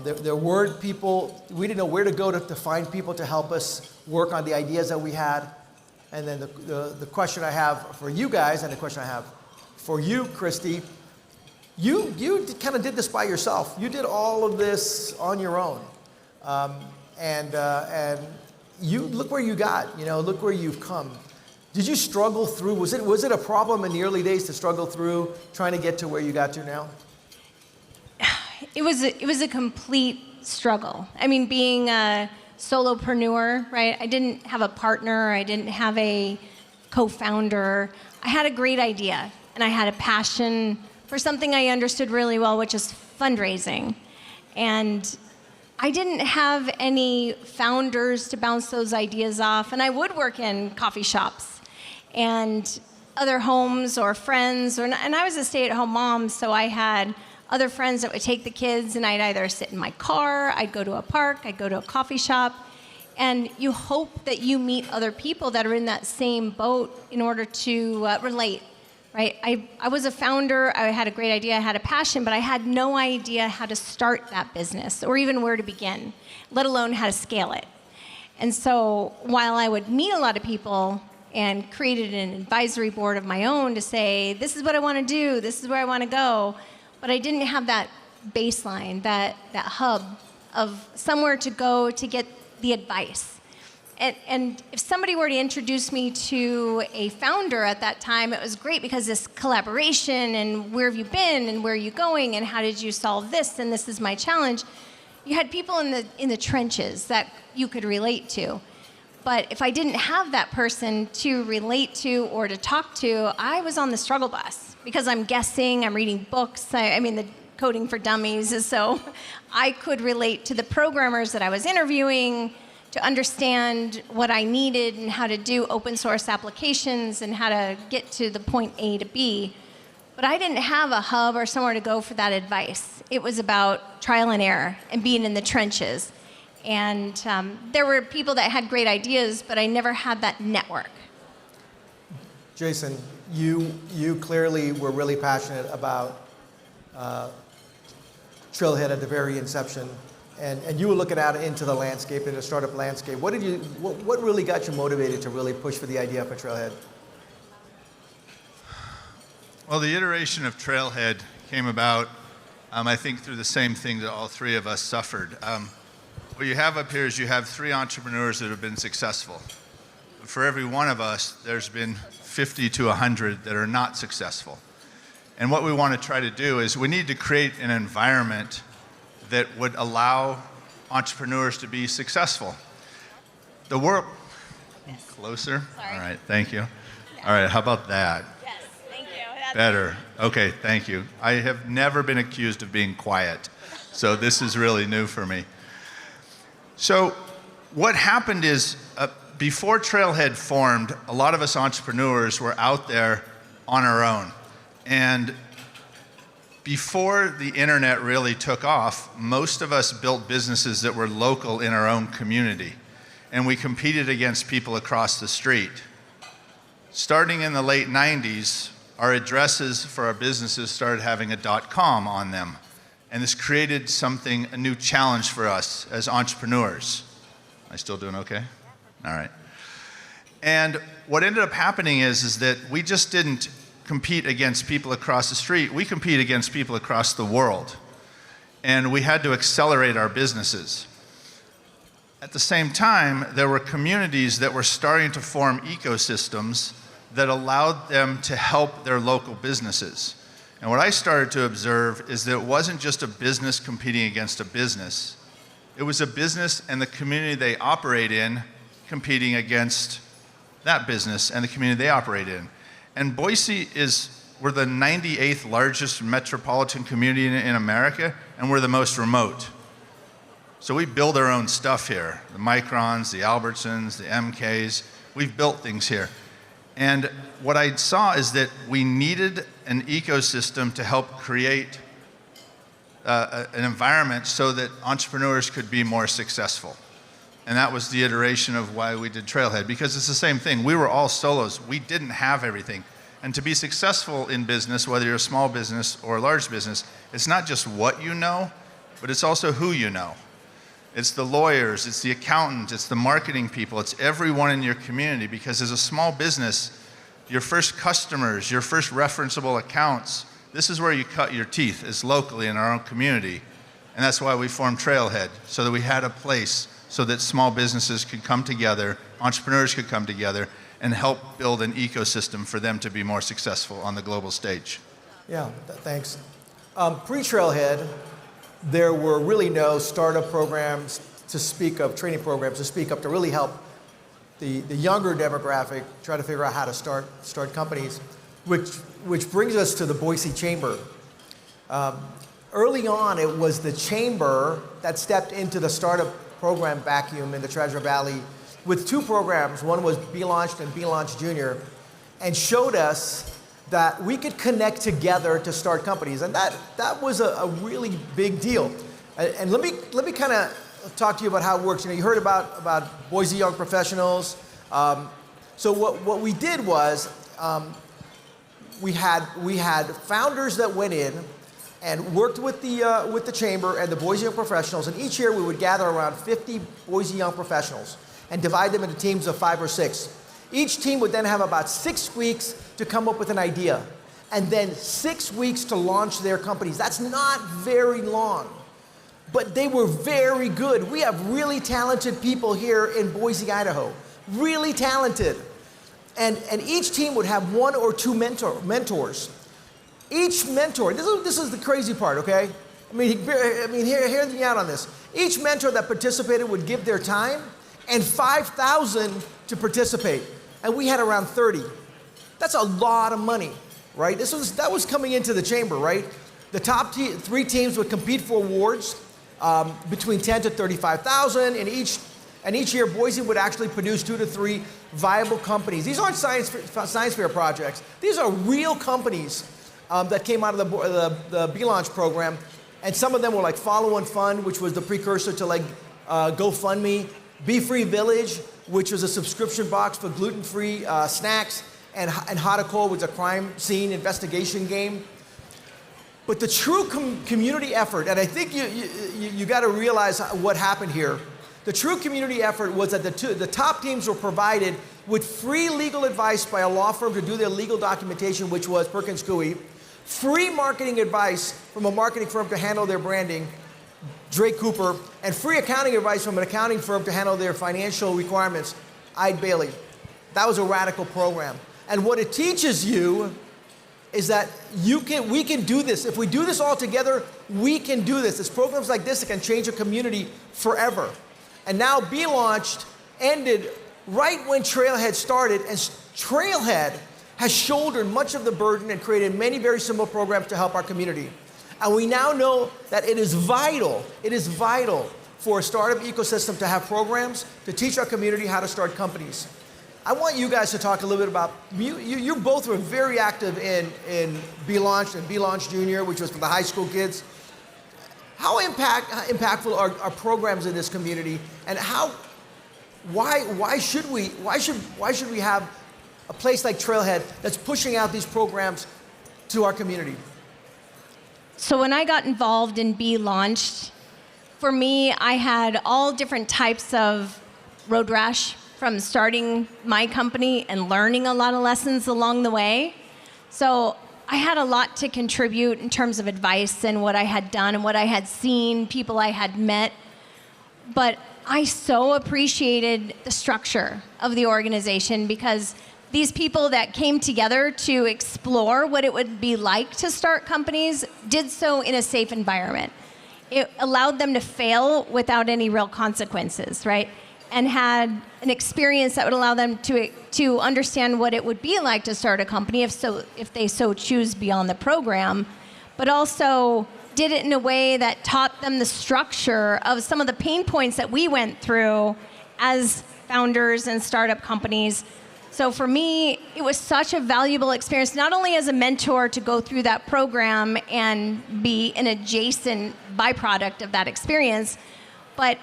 there weren't people. We didn't know where to go to find people to help us work on the ideas that we had. And then the question I have for you guys, and the question I have for you, Kristi, You kind of did this by yourself. You did all of this on your own. And you look where you got, look where you've come. Did you struggle through, was it a problem in the early days to struggle through trying to get to where you got to now? It was a complete struggle. I mean, being a solopreneur, right? I didn't have a partner. I didn't have a co-founder. I had a great idea, and I had a passion for something I understood really well, which is fundraising. And I didn't have any founders to bounce those ideas off, and I would work in coffee shops and other homes or friends, and I was a stay-at-home mom, so I had other friends that would take the kids, and I'd either sit in my car, I'd go to a park, I'd go to a coffee shop, and you hope that you meet other people that are in that same boat in order to relate, right? I was a founder, I had a great idea, I had a passion, but I had no idea how to start that business or even where to begin, let alone how to scale it. And so while I would meet a lot of people and created an advisory board of my own to say, this is what I want to do, this is where I want to go, but I didn't have that baseline, that hub of somewhere to go to get the advice. And if somebody were to introduce me to a founder at that time, it was great because this collaboration and where have you been and where are you going and how did you solve this and this is my challenge. You had people in the trenches that you could relate to. But if I didn't have that person to relate to or to talk to, I was on the struggle bus because I'm guessing, I'm reading books. I mean, the Coding for Dummies is so I could relate to the programmers that I was interviewing to understand what I needed and how to do open source applications and how to get to the point A to B. But I didn't have a hub or somewhere to go for that advice. It was about trial and error and being in the trenches. And there were people that had great ideas, but I never had that network. Jason, you clearly were really passionate about Trailhead at the very inception, and you were looking out into the landscape, in the startup landscape. What really got you motivated to really push for the idea for Trailhead? Well, the iteration of Trailhead came about, I think, through the same thing that all three of us suffered. What you have up here is you have three entrepreneurs that have been successful. For every one of us, there's been 50 to 100 that are not successful. And what we want to try to do is we need to create an environment that would allow entrepreneurs to be successful. The world, closer? Sorry. All right, thank you. All right, how about that? Yes, thank you. Better. Okay, thank you. I have never been accused of being quiet, so this is really new for me. So what happened is, before Trailhead formed, a lot of us entrepreneurs were out there on our own. And before the internet really took off, most of us built businesses that were local in our own community. And we competed against people across the street. Starting in the late 90s, our addresses for our businesses started having a .com on them. And this created a new challenge for us as entrepreneurs. Am I still doing okay? All right. And what ended up happening is that we just didn't compete against people across the street. We compete against people across the world. And we had to accelerate our businesses. At the same time, there were communities that were starting to form ecosystems that allowed them to help their local businesses. And what I started to observe is that it wasn't just a business competing against a business. It was a business and the community they operate in competing against that business and the community they operate in. And Boise we're the 98th largest metropolitan community in America, and we're the most remote. So we build our own stuff here. The Microns, the Albertsons, the Emcees, we've built things here. And what I saw is that we needed an ecosystem to help create an environment so that entrepreneurs could be more successful. And that was the iteration of why we did Trailhead, because it's the same thing. We were all solos. We didn't have everything. And to be successful in business, whether you're a small business or a large business, it's not just what you know, but it's also who you know. It's the lawyers, it's the accountants, it's the marketing people, it's everyone in your community, because as a small business, your first customers, your first referenceable accounts this is where you cut your teeth, is locally in our own community. And that's why we formed Trailhead, so that we had a place so that small businesses could come together, entrepreneurs could come together, and help build an ecosystem for them to be more successful on the global stage. Yeah, thanks. Pre-Trailhead, there were really no startup programs to speak of, training programs to speak of, to really help the younger demographic try to figure out how to start companies, which brings us to the Boise Chamber. Early on, it was the Chamber that stepped into the startup program vacuum in the Treasure Valley with two programs. One was Be Launched and Be Launched Junior, and showed us that we could connect together to start companies, and that was a really big deal. And let me kind of talk to you about how it works. You know, you heard about Boise Young Professionals. So what we did was we had founders that went in and worked with the Chamber and the Boise Young Professionals, and each year we would gather around 50 Boise Young Professionals and divide them into teams of 5 or 6. Each team would then have about 6 weeks to come up with an idea, and then 6 weeks to launch their companies. That's not very long, but they were very good. We have really talented people here in Boise, Idaho, really talented. And each team would have 1 or 2 mentors. Each mentor, this is the crazy part, okay? I mean, hear me out on this. Each mentor that participated would give their time and $5,000 to participate. And we had around 30. That's a lot of money, right? That was coming into the Chamber, right? The top 3 teams would compete for awards between $10,000 to $35,000, and each year Boise would actually produce 2 to 3 viable companies. These aren't science fair projects. These are real companies that came out of the B-Launch program, and some of them were like Follow and Fund, which was the precursor to like GoFundMe, Be Free Village, which was a subscription box for gluten-free snacks, and Hotacol was a crime scene investigation game. But the true community effort, and I think you got to realize what happened here. The true community effort was that the top teams were provided with free legal advice by a law firm to do their legal documentation, which was Perkins Coie, free marketing advice from a marketing firm to handle their branding, Drake Cooper, and free accounting advice from an accounting firm to handle their financial requirements, Eide Bailey. That was a radical program. And what it teaches you is that we can do this. If we do this all together, we can do this. It's programs like this that can change a community forever. And now Be Launched ended right when Trailhead started, and Trailhead has shouldered much of the burden and created many very similar programs to help our community. And we now know that it is vital for a startup ecosystem to have programs to teach our community how to start companies. I want you guys to talk a little bit about, you both were very active in Be Launched and Be Launched Junior, which was for the high school kids. How impactful are programs in this community, and why should we have a place like Trailhead that's pushing out these programs to our community? So when I got involved in Be Launched, for me, I had all different types of road rash from starting my company and learning a lot of lessons along the way. So I had a lot to contribute in terms of advice and what I had done and what I had seen, people I had met. But I so appreciated the structure of the organization, because these people that came together to explore what it would be like to start companies did so in a safe environment. It allowed them to fail without any real consequences, right? And had an experience that would allow them to understand what it would be like to start a company if they so choose beyond the program, but also did it in a way that taught them the structure of some of the pain points that we went through as founders and startup companies. So for me, it was such a valuable experience, not only as a mentor to go through that program and be an adjacent byproduct of that experience, but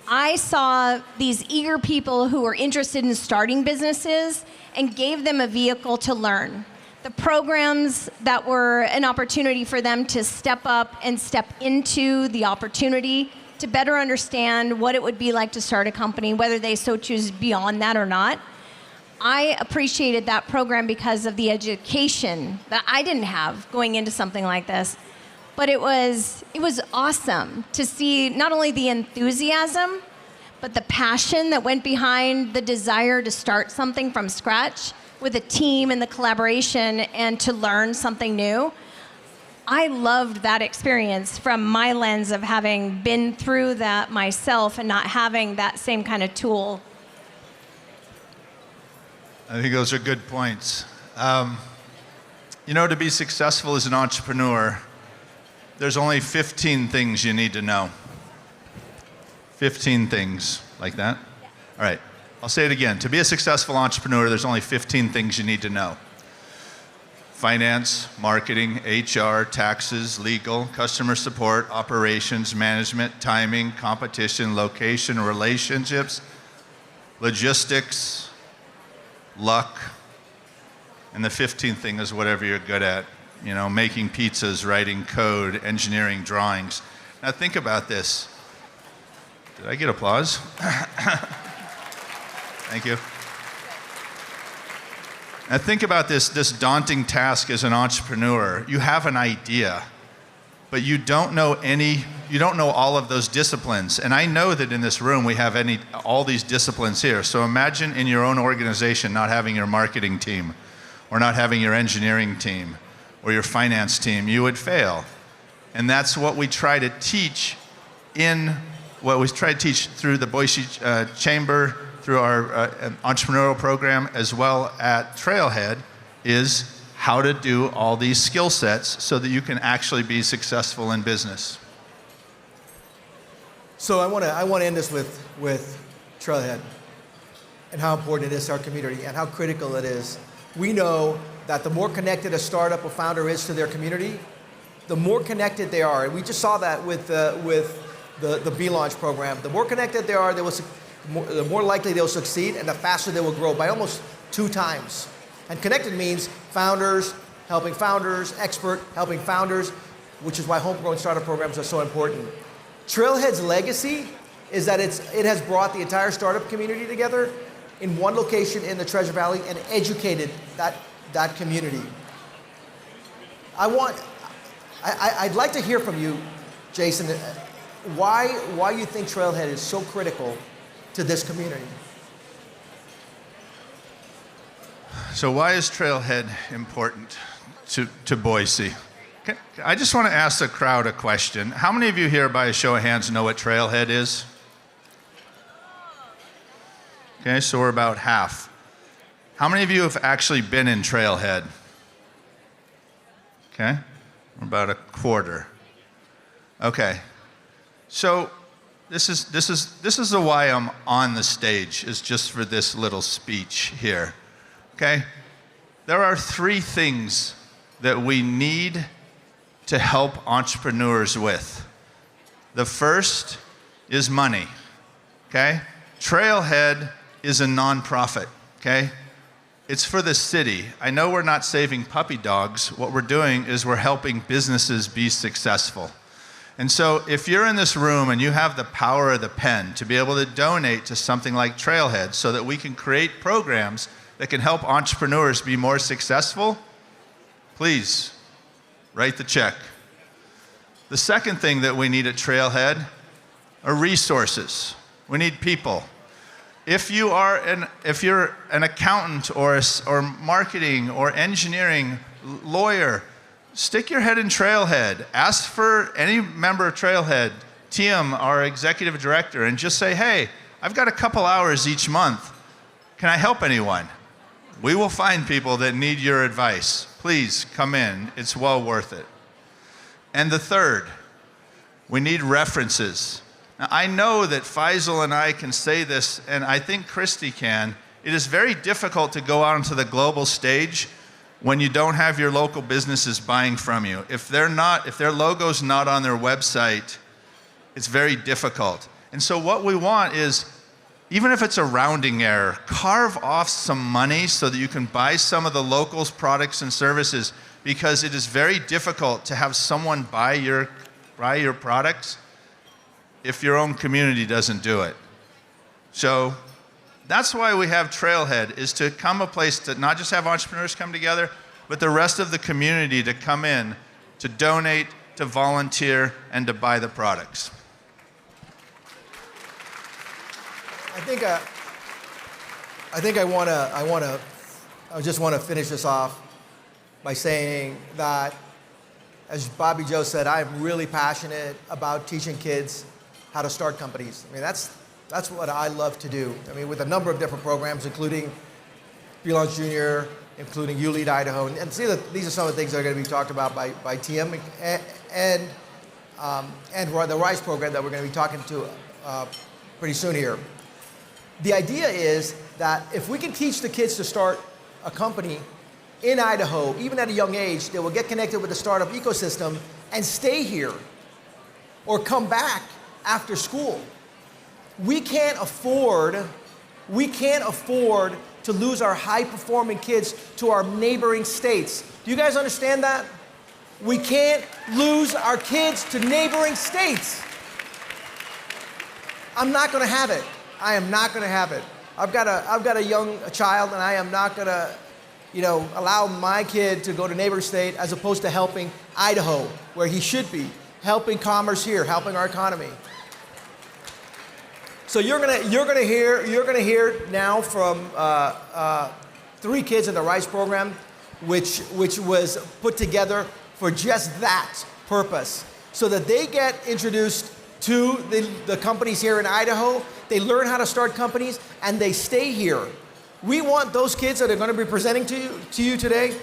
I saw these eager people who were interested in starting businesses and gave them a vehicle to learn. The programs that were an opportunity for them to step up and step into the opportunity to better understand what it would be like to start a company, whether they so choose beyond that or not. I appreciated that program because of the education that I didn't have going into something like this. But it was awesome to see not only the enthusiasm, but the passion that went behind the desire to start something from scratch with a team and the collaboration and to learn something new. I loved that experience from my lens of having been through that myself and not having that same kind of tool. I think those are good points. You know, to be successful as an entrepreneur, there's only 15 things you need to know. 15 things, like that? All right, I'll say it again. To be a successful entrepreneur, there's only 15 things you need to know. Finance, marketing, HR, taxes, legal, customer support, operations, management, timing, competition, location, relationships, logistics, luck, and the 15th thing is whatever you're good at. You know, making pizzas, writing code, engineering drawings. Now think about this. Did I get applause? Thank you. Now think about this daunting task as an entrepreneur. You have an idea, but you don't know all of those disciplines. And I know that in this room we have all these disciplines here. So imagine in your own organization not having your marketing team, or not having your engineering team, or your finance team. You would fail. And that's what we try to teach through the Boise Chamber, through our entrepreneurial program, as well at Trailhead, is how to do all these skill sets so that you can actually be successful in business. So I want to end this with Trailhead and how important it is to our community and how critical it is. We know that the more connected a startup or founder is to their community, the more connected they are. And we just saw that with the B-Launch program. The more connected they are, the more likely they'll succeed, and the faster they will grow by almost 2 times. And connected means founders helping founders, expert helping founders, which is why homegrown startup programs are so important. Trailhead's legacy is that it has brought the entire startup community together in one location in the Treasure Valley and educated that community. I'd like to hear from you, Jason, why you think Trailhead is so critical to this community. So why is Trailhead important to Boise? I just want to ask the crowd a question. How many of you here, by a show of hands, know what Trailhead is? Okay, so we're about half. How many of you have actually been in Trailhead? Okay, we're about a quarter. Okay, so this is the why I'm on the stage, is just for this little speech here. Okay, there are 3 things that we need to help entrepreneurs with. The first is money. Okay, Trailhead is a nonprofit. Okay. It's for the city. I know we're not saving puppy dogs. What we're doing is we're helping businesses be successful. And so if you're in this room and you have the power of the pen to be able to donate to something like Trailhead so that we can create programs that can help entrepreneurs be more successful, please write the check. The second thing that we need at Trailhead are resources. We need people. If you're an accountant or marketing or engineering lawyer, stick your head in Trailhead. Ask for any member of Trailhead, Tim, our executive director, and just say, hey, I've got a couple hours each month. Can I help anyone? We will find people that need your advice. Please come in. It's well worth it. And the third, we need references. Now, I know that Faisal and I can say this, and I think Kristi can. It is very difficult to go out onto the global stage when you don't have your local businesses buying from you. If their logo's not on their website, it's very difficult. And so what we want is, even if it's a rounding error, carve off some money so that you can buy some of the locals' products and services, because it is very difficult to have someone buy your products if your own community doesn't do it. So That's why we have Trailhead, is to come a place to not just have entrepreneurs come together, but the rest of the community to come in, to donate, to volunteer, and to buy the products. I just want to finish this off by saying that, as Bobby Joe said, I'm really passionate about teaching kids how to start companies. I mean, that's what I love to do. I mean, with a number of different programs, including Schlange Jr., including You Lead Idaho, and see that these are some of the things that are going to be talked about by TM and the RISE program that we're going to be talking to pretty soon here. The idea is that if we can teach the kids to start a company in Idaho, even at a young age, they will get connected with the startup ecosystem and stay here or come back after school. We can't afford to lose our high-performing kids to our neighboring states. Do you guys understand that? We can't lose our kids to neighboring states. I'm not going to have it. I am not going to have it. I've got a young child, and I am not going to, allow my kid to go to neighboring state as opposed to helping Idaho, where he should be, helping commerce here, helping our economy. So you're gonna hear now from 3 kids in the RISE program, which was put together for just that purpose, so that they get introduced to the companies here in Idaho. They learn how to start companies, and they stay here. We want those kids that are going to be presenting to you today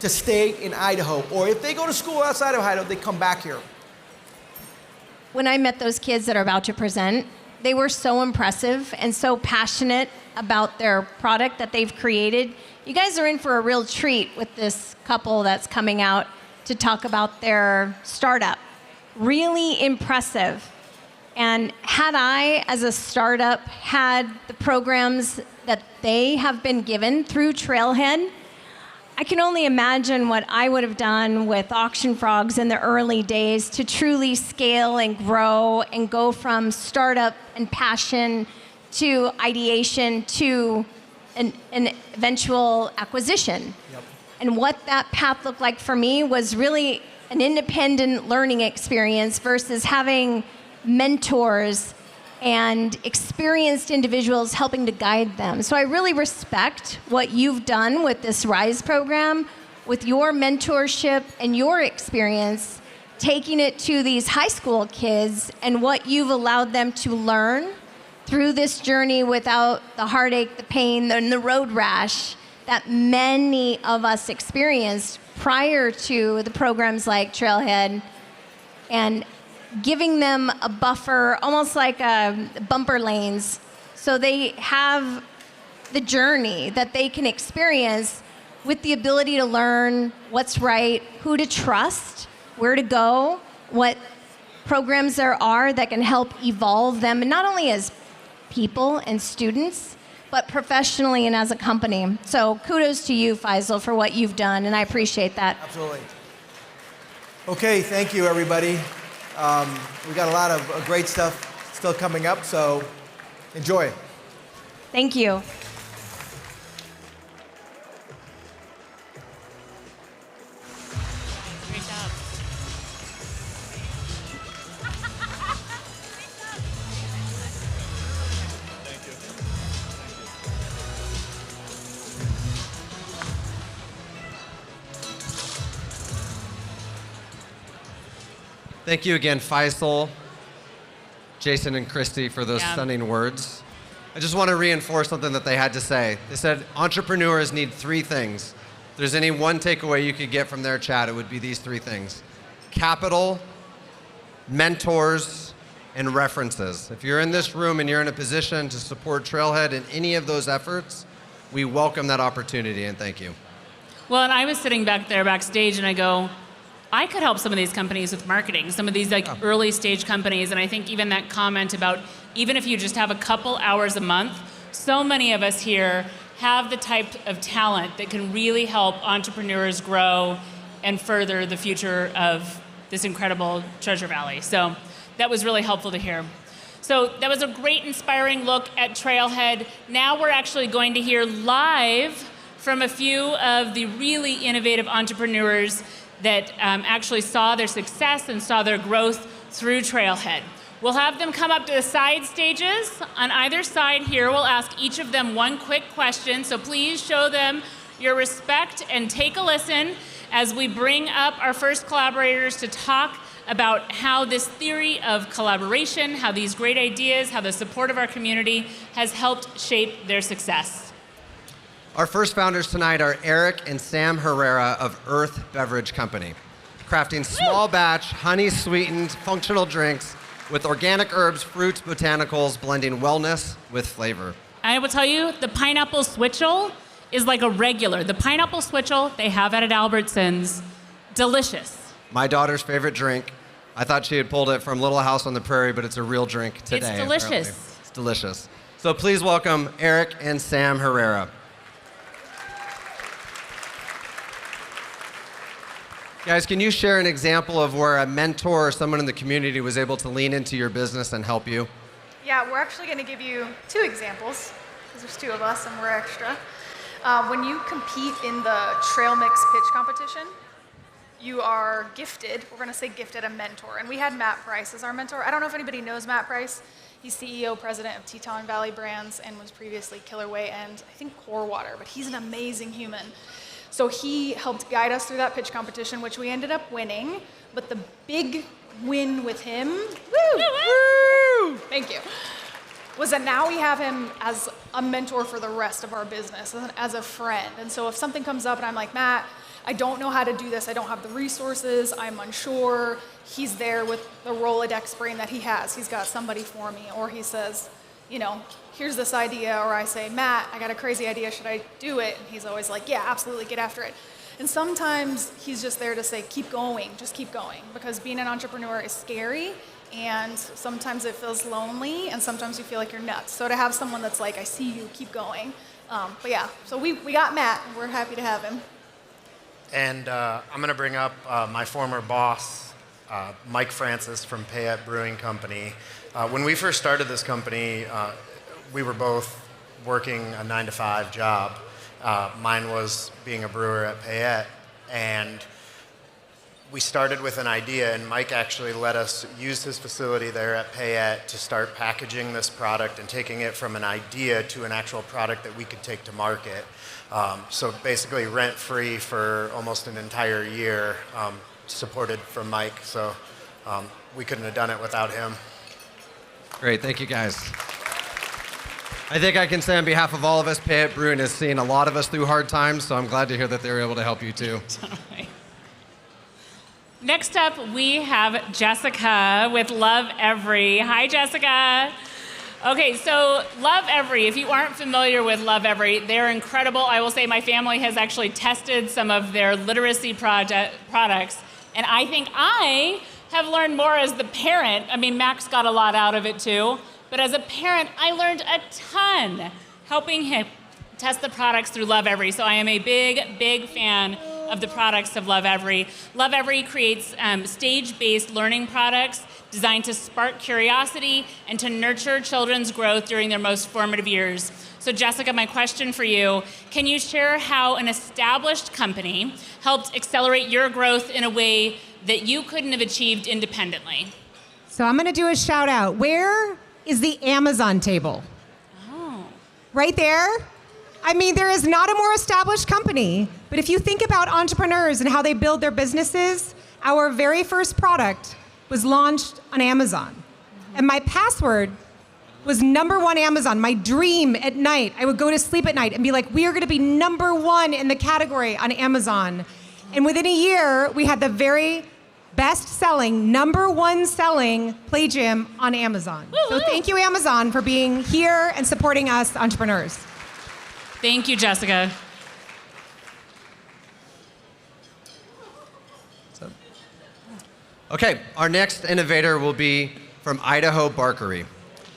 to stay in Idaho, or if they go to school outside of Idaho, they come back here. When I met those kids that are about to present, they were so impressive and so passionate about their product that they've created. You guys are in for a real treat with this couple that's coming out to talk about their startup. Really impressive. And had I, as a startup, had the programs that they have been given through Trailhead, I can only imagine what I would have done with Auction Frogs in the early days to truly scale and grow and go from startup and passion to ideation to an eventual acquisition. Yep. And what that path looked like for me was really an independent learning experience versus having mentors and experienced individuals helping to guide them. So I really respect what you've done with this RISE program, with your mentorship and your experience, taking it to these high school kids and what you've allowed them to learn through this journey without the heartache, the pain, and the road rash that many of us experienced prior to the programs like Trailhead, and giving them a buffer, almost like bumper lanes, so they have the journey that they can experience with the ability to learn what's right, who to trust, where to go, what programs there are that can help evolve them, and not only as people and students, but professionally and as a company. So kudos to you, Faisal, for what you've done, and I appreciate that. Absolutely. Okay, thank you, everybody. We got a lot of great stuff still coming up, so enjoy. Thank you. Great job. Thank you. Thank you again, Faisal, Jason, and Kristi for those stunning words. I just want to reinforce something that they had to say. They said entrepreneurs need 3 things. If there's any one takeaway you could get from their chat, it would be these 3 things: capital, mentors, and references. If you're in this room and you're in a position to support Trailhead in any of those efforts, we welcome that opportunity, and thank you. Well, and I was sitting back there backstage and I go, I could help some of these companies with marketing, some of these early stage companies. And I think even that comment about even if you just have a couple hours a month, so many of us here have the type of talent that can really help entrepreneurs grow and further the future of this incredible Treasure Valley. So that was really helpful to hear. So that was a great, inspiring look at Trailhead. Now we're actually going to hear live from a few of the really innovative entrepreneurs that actually saw their success and saw their growth through Trailhead. We'll have them come up to the side stages. On either side here, we'll ask each of them one quick question. So please show them your respect and take a listen as we bring up our first collaborators to talk about how this theory of collaboration, how these great ideas, how the support of our community has helped shape their success. Our first founders tonight are Eric and Sam Herrera of ERTH Beverage Company, crafting small batch, honey-sweetened functional drinks with organic herbs, fruits, botanicals, blending wellness with flavor. I will tell you, the pineapple switchel is like a regular. The pineapple switchel, they have it at Albertsons. Delicious. My daughter's favorite drink. I thought she had pulled it from Little House on the Prairie, but it's a real drink today. It's delicious. Apparently. It's delicious. So please welcome Eric and Sam Herrera. Guys, can you share an example of where a mentor or someone in the community was able to lean into your business and help you? Yeah, we're actually going to give you 2 examples, because there's 2 of us and we're extra. When you compete in the trail mix pitch competition, you are gifted, we're going to say gifted, a mentor. And we had Matt Price as our mentor. I don't know if anybody knows Matt Price. He's CEO, president of Teton Valley Brands, and was previously Killerway and I think Core Water, but he's an amazing human. So he helped guide us through that pitch competition, which we ended up winning. But the big win with him, thank you, was that now we have him as a mentor for the rest of our business, as a friend. And so if something comes up and I'm like, Matt, I don't know how to do this, I don't have the resources, I'm unsure, he's there with the Rolodex brain that he has. He's got somebody for me. Or he says, you know, here's this idea, or I say, Matt, I got a crazy idea, should I do it? And he's always like, yeah, absolutely, get after it. And sometimes he's just there to say, keep going, just keep going. Because being an entrepreneur is scary, and sometimes it feels lonely, and sometimes you feel like you're nuts. So to have someone that's like, I see you, keep going. But yeah, so we got Matt, and we're happy to have him. And I'm going to bring up my former boss, Mike Francis from Payette Brewing Company. When we first started this company, we were both working a 9-to-5 job. Mine was being a brewer at Payette, and we started with an idea, and Mike actually let us use his facility there at Payette to start packaging this product and taking it from an idea to an actual product that we could take to market. So basically rent-free for almost an entire year, supported from Mike. So we couldn't have done it without him. Great, thank you guys. I think I can say on behalf of all of us, Payette Brewing has seen a lot of us through hard times, so I'm glad to hear that they were able to help you too. Next up, we have Jessica with Lovevery. Hi, Jessica. Okay, so Lovevery, if you aren't familiar with Lovevery, they're incredible. I will say my family has actually tested some of their literacy products, and I think I have learned more as the parent. I mean, Max got a lot out of it too, but as a parent, I learned a ton helping him test the products through Lovevery. So I am a big, big fan of the products of Lovevery. Lovevery creates stage-based learning products designed to spark curiosity and to nurture children's growth during their most formative years. So Jessica, my question for you, can you share how an established company helped accelerate your growth in a way that you couldn't have achieved independently? So I'm going to do a shout out. Where is the Amazon table? Oh. Right there? I mean, there is not a more established company, but if you think about entrepreneurs and how they build their businesses, our very first product was launched on Amazon. Mm-hmm. And my password was #1 Amazon. My dream at night, I would go to sleep at night and be like, we are going to be #1 in the category on Amazon. And within a year, we had the very best-selling, #1 selling Play Gym on Amazon. So thank you, Amazon, for being here and supporting us entrepreneurs. Thank you, Jessica. Okay, our next innovator will be from Idahobarkery.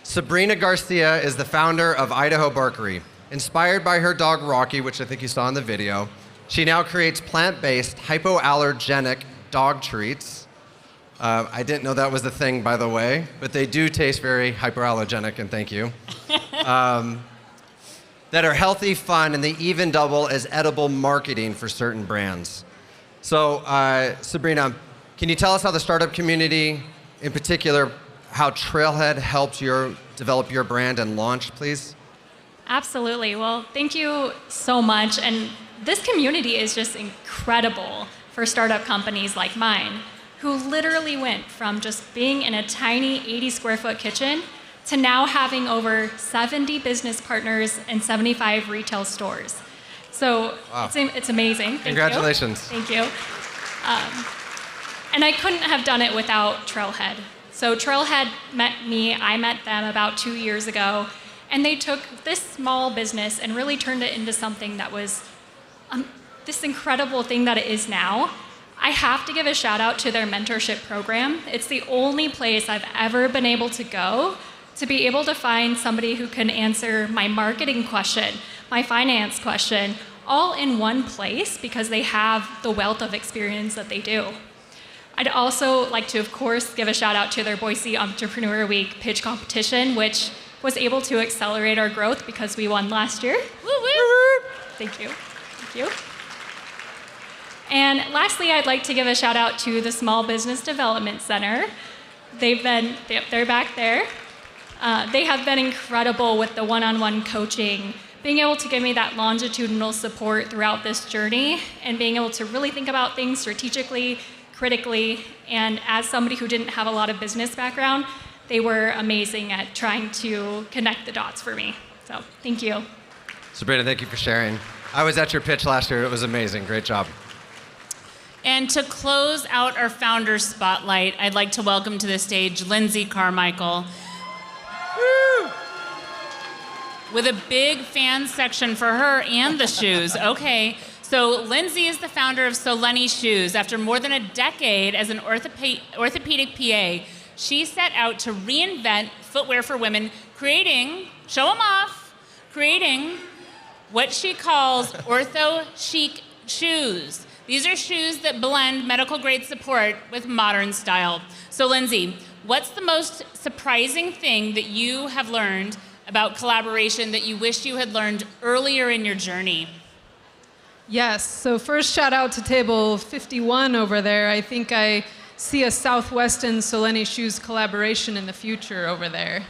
Sabrina Garcia is the founder of Idahobarkery. Inspired by her dog Rocky, which I think you saw in the video, she now creates plant-based, hypoallergenic dog treats I didn't know that was a thing, by the way, but they do taste very hyperallergenic, and thank you. That are healthy, fun, and they even double as edible marketing for certain brands. So, Sabrina, can you tell us how the startup community, in particular, how Trailhead helped you develop your brand and launch, please? Absolutely. Well, thank you so much. And this community is just incredible for startup companies like mine, who literally went from just being in a tiny 80 square foot kitchen to now having over 70 business partners and 75 retail stores. So wow. It's amazing. Thank Congratulations. You. Thank you. And I couldn't have done it without Trailhead. So Trailhead met me, I met them about 2 years ago, and they took this small business and really turned it into something that was this incredible thing that it is now. I have to give a shout out to their mentorship program. It's the only place I've ever been able to go to be able to find somebody who can answer my marketing question, my finance question, all in one place because they have the wealth of experience that they do. I'd also like to, of course, give a shout out to their Boise Entrepreneur Week pitch competition, which was able to accelerate our growth because we won last year. Woo woo! Thank you. Thank you. And lastly, I'd like to give a shout out to the Small Business Development Center. They're back there. They have been incredible with the one-on-one coaching, being able to give me that longitudinal support throughout this journey and being able to really think about things strategically, critically, and as somebody who didn't have a lot of business background, they were amazing at trying to connect the dots for me. So, thank you. Sabrina, thank you for sharing. I was at your pitch last year. It was amazing. Great job. And to close out our founder spotlight, I'd like to welcome to the stage Lindsay Carmichael. Woo! With a big fan section for her and the shoes. Okay. So Lindsay is the founder of Soleni Shoes. After more than a decade as an orthopedic PA, she set out to reinvent footwear for women, creating what she calls ortho chic shoes. These are shoes that blend medical grade support with modern style. So Lindsay, what's the most surprising thing that you have learned about collaboration that you wish you had learned earlier in your journey? Yes, so first shout out to table 51 over there. I think I see a Southwest and Soleni Shoes collaboration in the future over there.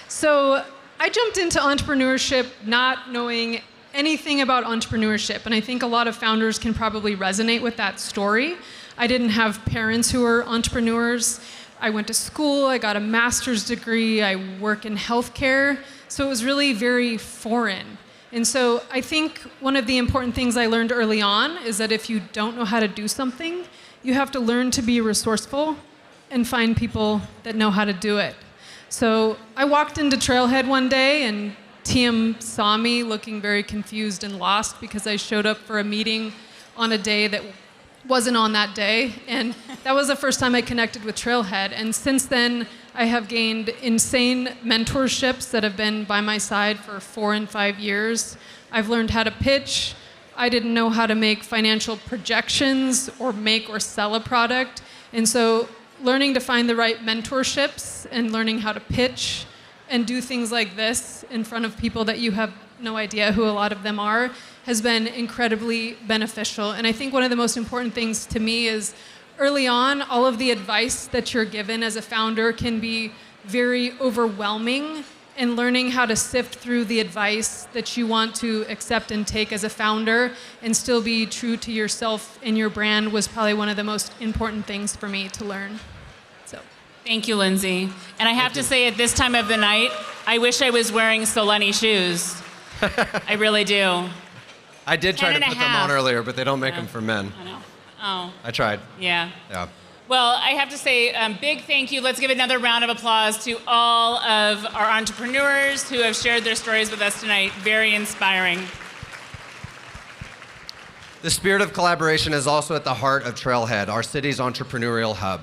So I jumped into entrepreneurship not knowing anything about entrepreneurship, and I think a lot of founders can probably resonate with that story. I didn't have parents who were entrepreneurs. I went to school, I got a master's degree, I work in healthcare, so it was really very foreign. And so I think one of the important things I learned early on is that if you don't know how to do something, you have to learn to be resourceful and find people that know how to do it. So I walked into Trailhead one day and TM saw me looking very confused and lost because I showed up for a meeting on a day that wasn't on that day. And that was the first time I connected with Trailhead. And since then, I have gained insane mentorships that have been by my side for 4 and 5 years. I've learned how to pitch. I didn't know how to make financial projections or make or sell a product. And so learning to find the right mentorships and learning how to pitch and do things like this in front of people that you have no idea who a lot of them are has been incredibly beneficial. And I think one of the most important things to me is early on, all of the advice that you're given as a founder can be very overwhelming, and learning how to sift through the advice that you want to accept and take as a founder and still be true to yourself and your brand was probably one of the most important things for me to learn. So, thank you, Lindsay. And I have to say, at this time of the night, I wish I was wearing Soleni shoes. I really do. I did try to put them on earlier, but they don't make them for men. I know. Oh. I tried. Yeah. Yeah. Well, I have to say, big thank you. Let's give another round of applause to all of our entrepreneurs who have shared their stories with us tonight. Very inspiring. The spirit of collaboration is also at the heart of Trailhead, our city's entrepreneurial hub.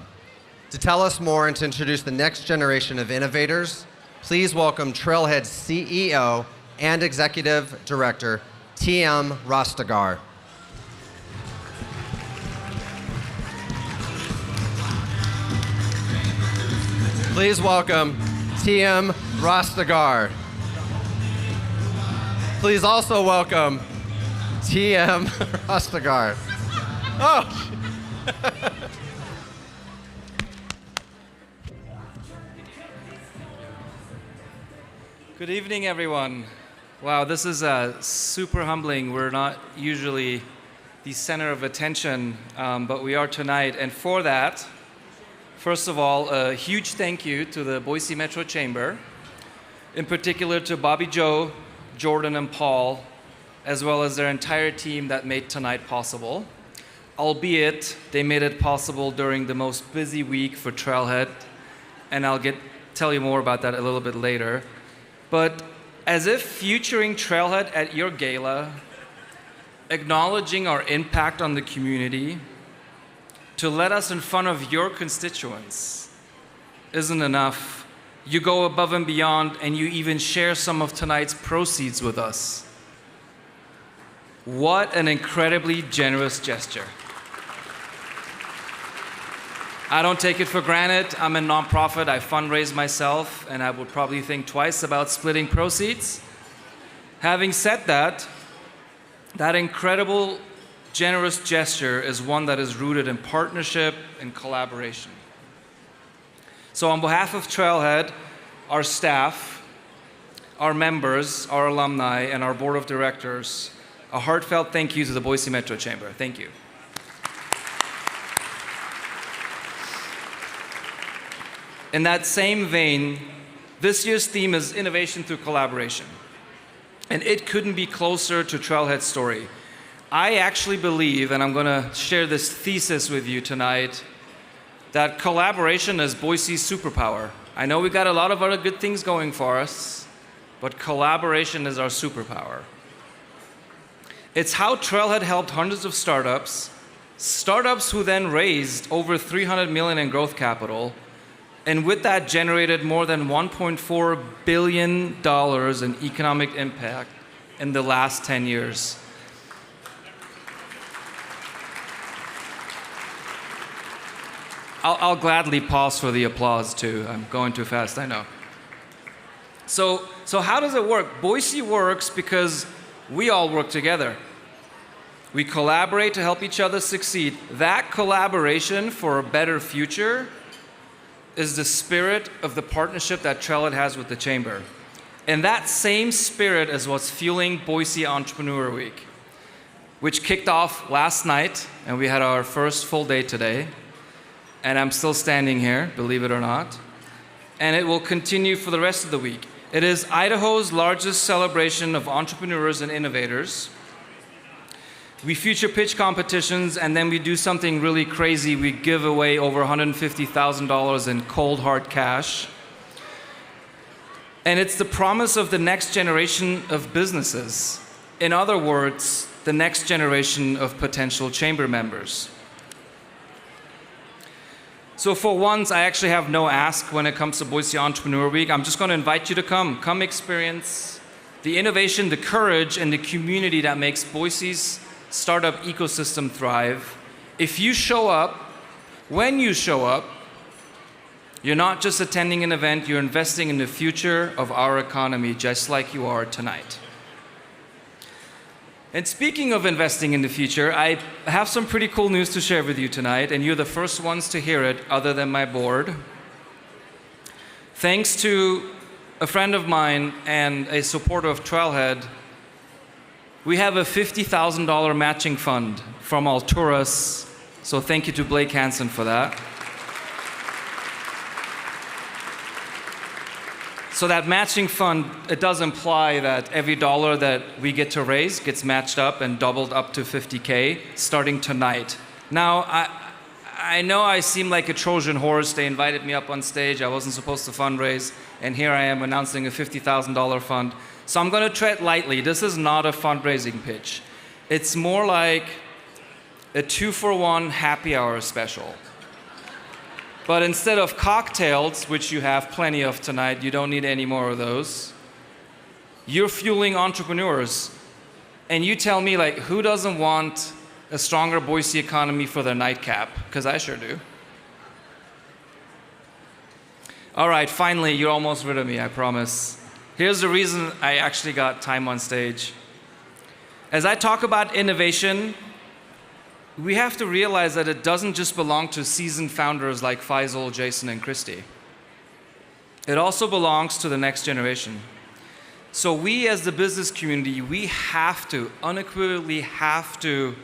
To tell us more and to introduce the next generation of innovators, please welcome Trailhead's CEO and Executive Director, TM Rastegar. Please welcome TM Rostagard. Please also welcome TM Rostagard. Oh! Good evening, everyone. Wow, this is super humbling. We're not usually the center of attention, but we are tonight. And for that, first of all, a huge thank you to the Boise Metro Chamber, in particular to Bobby Joe, Jordan, and Paul, as well as their entire team that made tonight possible. Albeit, they made it possible during the most busy week for Trailhead, and I'll tell you more about that a little bit later. But as if featuring Trailhead at your gala, acknowledging our impact on the community, to let us in front of your constituents isn't enough. You go above and beyond, and you even share some of tonight's proceeds with us. What an incredibly generous gesture. I don't take it for granted. I'm a nonprofit. I fundraise myself, and I would probably think twice about splitting proceeds. Having said that, that incredible, generous gesture is one that is rooted in partnership and collaboration. So on behalf of Trailhead, our staff, our members, our alumni, and our board of directors, a heartfelt thank you to the Boise Metro Chamber. Thank you. In that same vein, this year's theme is innovation through collaboration. And it couldn't be closer to Trailhead's story. I actually believe, and I'm going to share this thesis with you tonight, that collaboration is Boise's superpower. I know we've got a lot of other good things going for us, but collaboration is our superpower. It's how Trailhead helped hundreds of startups who then raised over $300 million in growth capital, and with that generated more than $1.4 billion in economic impact in the last 10 years. I'll gladly pause for the applause too. I'm going too fast, I know. So how does it work? Boise works because we all work together. We collaborate to help each other succeed. That collaboration for a better future is the spirit of the partnership that Trailhead has with the Chamber. And that same spirit is what's fueling Boise Entrepreneur Week, which kicked off last night, and we had our first full day today. And I'm still standing here, believe it or not. And it will continue for the rest of the week. It is Idaho's largest celebration of entrepreneurs and innovators. We feature pitch competitions, and then we do something really crazy. We give away over $150,000 in cold, hard cash. And it's the promise of the next generation of businesses. In other words, the next generation of potential chamber members. So for once, I actually have no ask when it comes to Boise Entrepreneur Week. I'm just going to invite you to come. Come experience the innovation, the courage, and the community that makes Boise's startup ecosystem thrive. If you show up, when you show up, you're not just attending an event, you're investing in the future of our economy, just like you are tonight. And speaking of investing in the future, I have some pretty cool news to share with you tonight, and you're the first ones to hear it other than my board. Thanks to a friend of mine and a supporter of Trailhead, we have a $50,000 matching fund from Alturas, so thank you to Blake Hansen for that. So that matching fund, it does imply that every dollar that we get to raise gets matched up and doubled up to $50K starting tonight. Now, I know I seem like a Trojan horse. They invited me up on stage. I wasn't supposed to fundraise, and here I am announcing a $50,000 fund. So I'm going to tread lightly. This is not a fundraising pitch. It's more like a 2-for-1 happy hour special. But instead of cocktails, which you have plenty of tonight, you don't need any more of those, you're fueling entrepreneurs. And you tell me, like, who doesn't want a stronger Boise economy for their nightcap? Because I sure do. All right, finally, you're almost rid of me, I promise. Here's the reason I actually got time on stage. As I talk about innovation, we have to realize that it doesn't just belong to seasoned founders like Faisal, Jason, and Kristi. It also belongs to the next generation. So we as the business community, we have to, unequivocally have to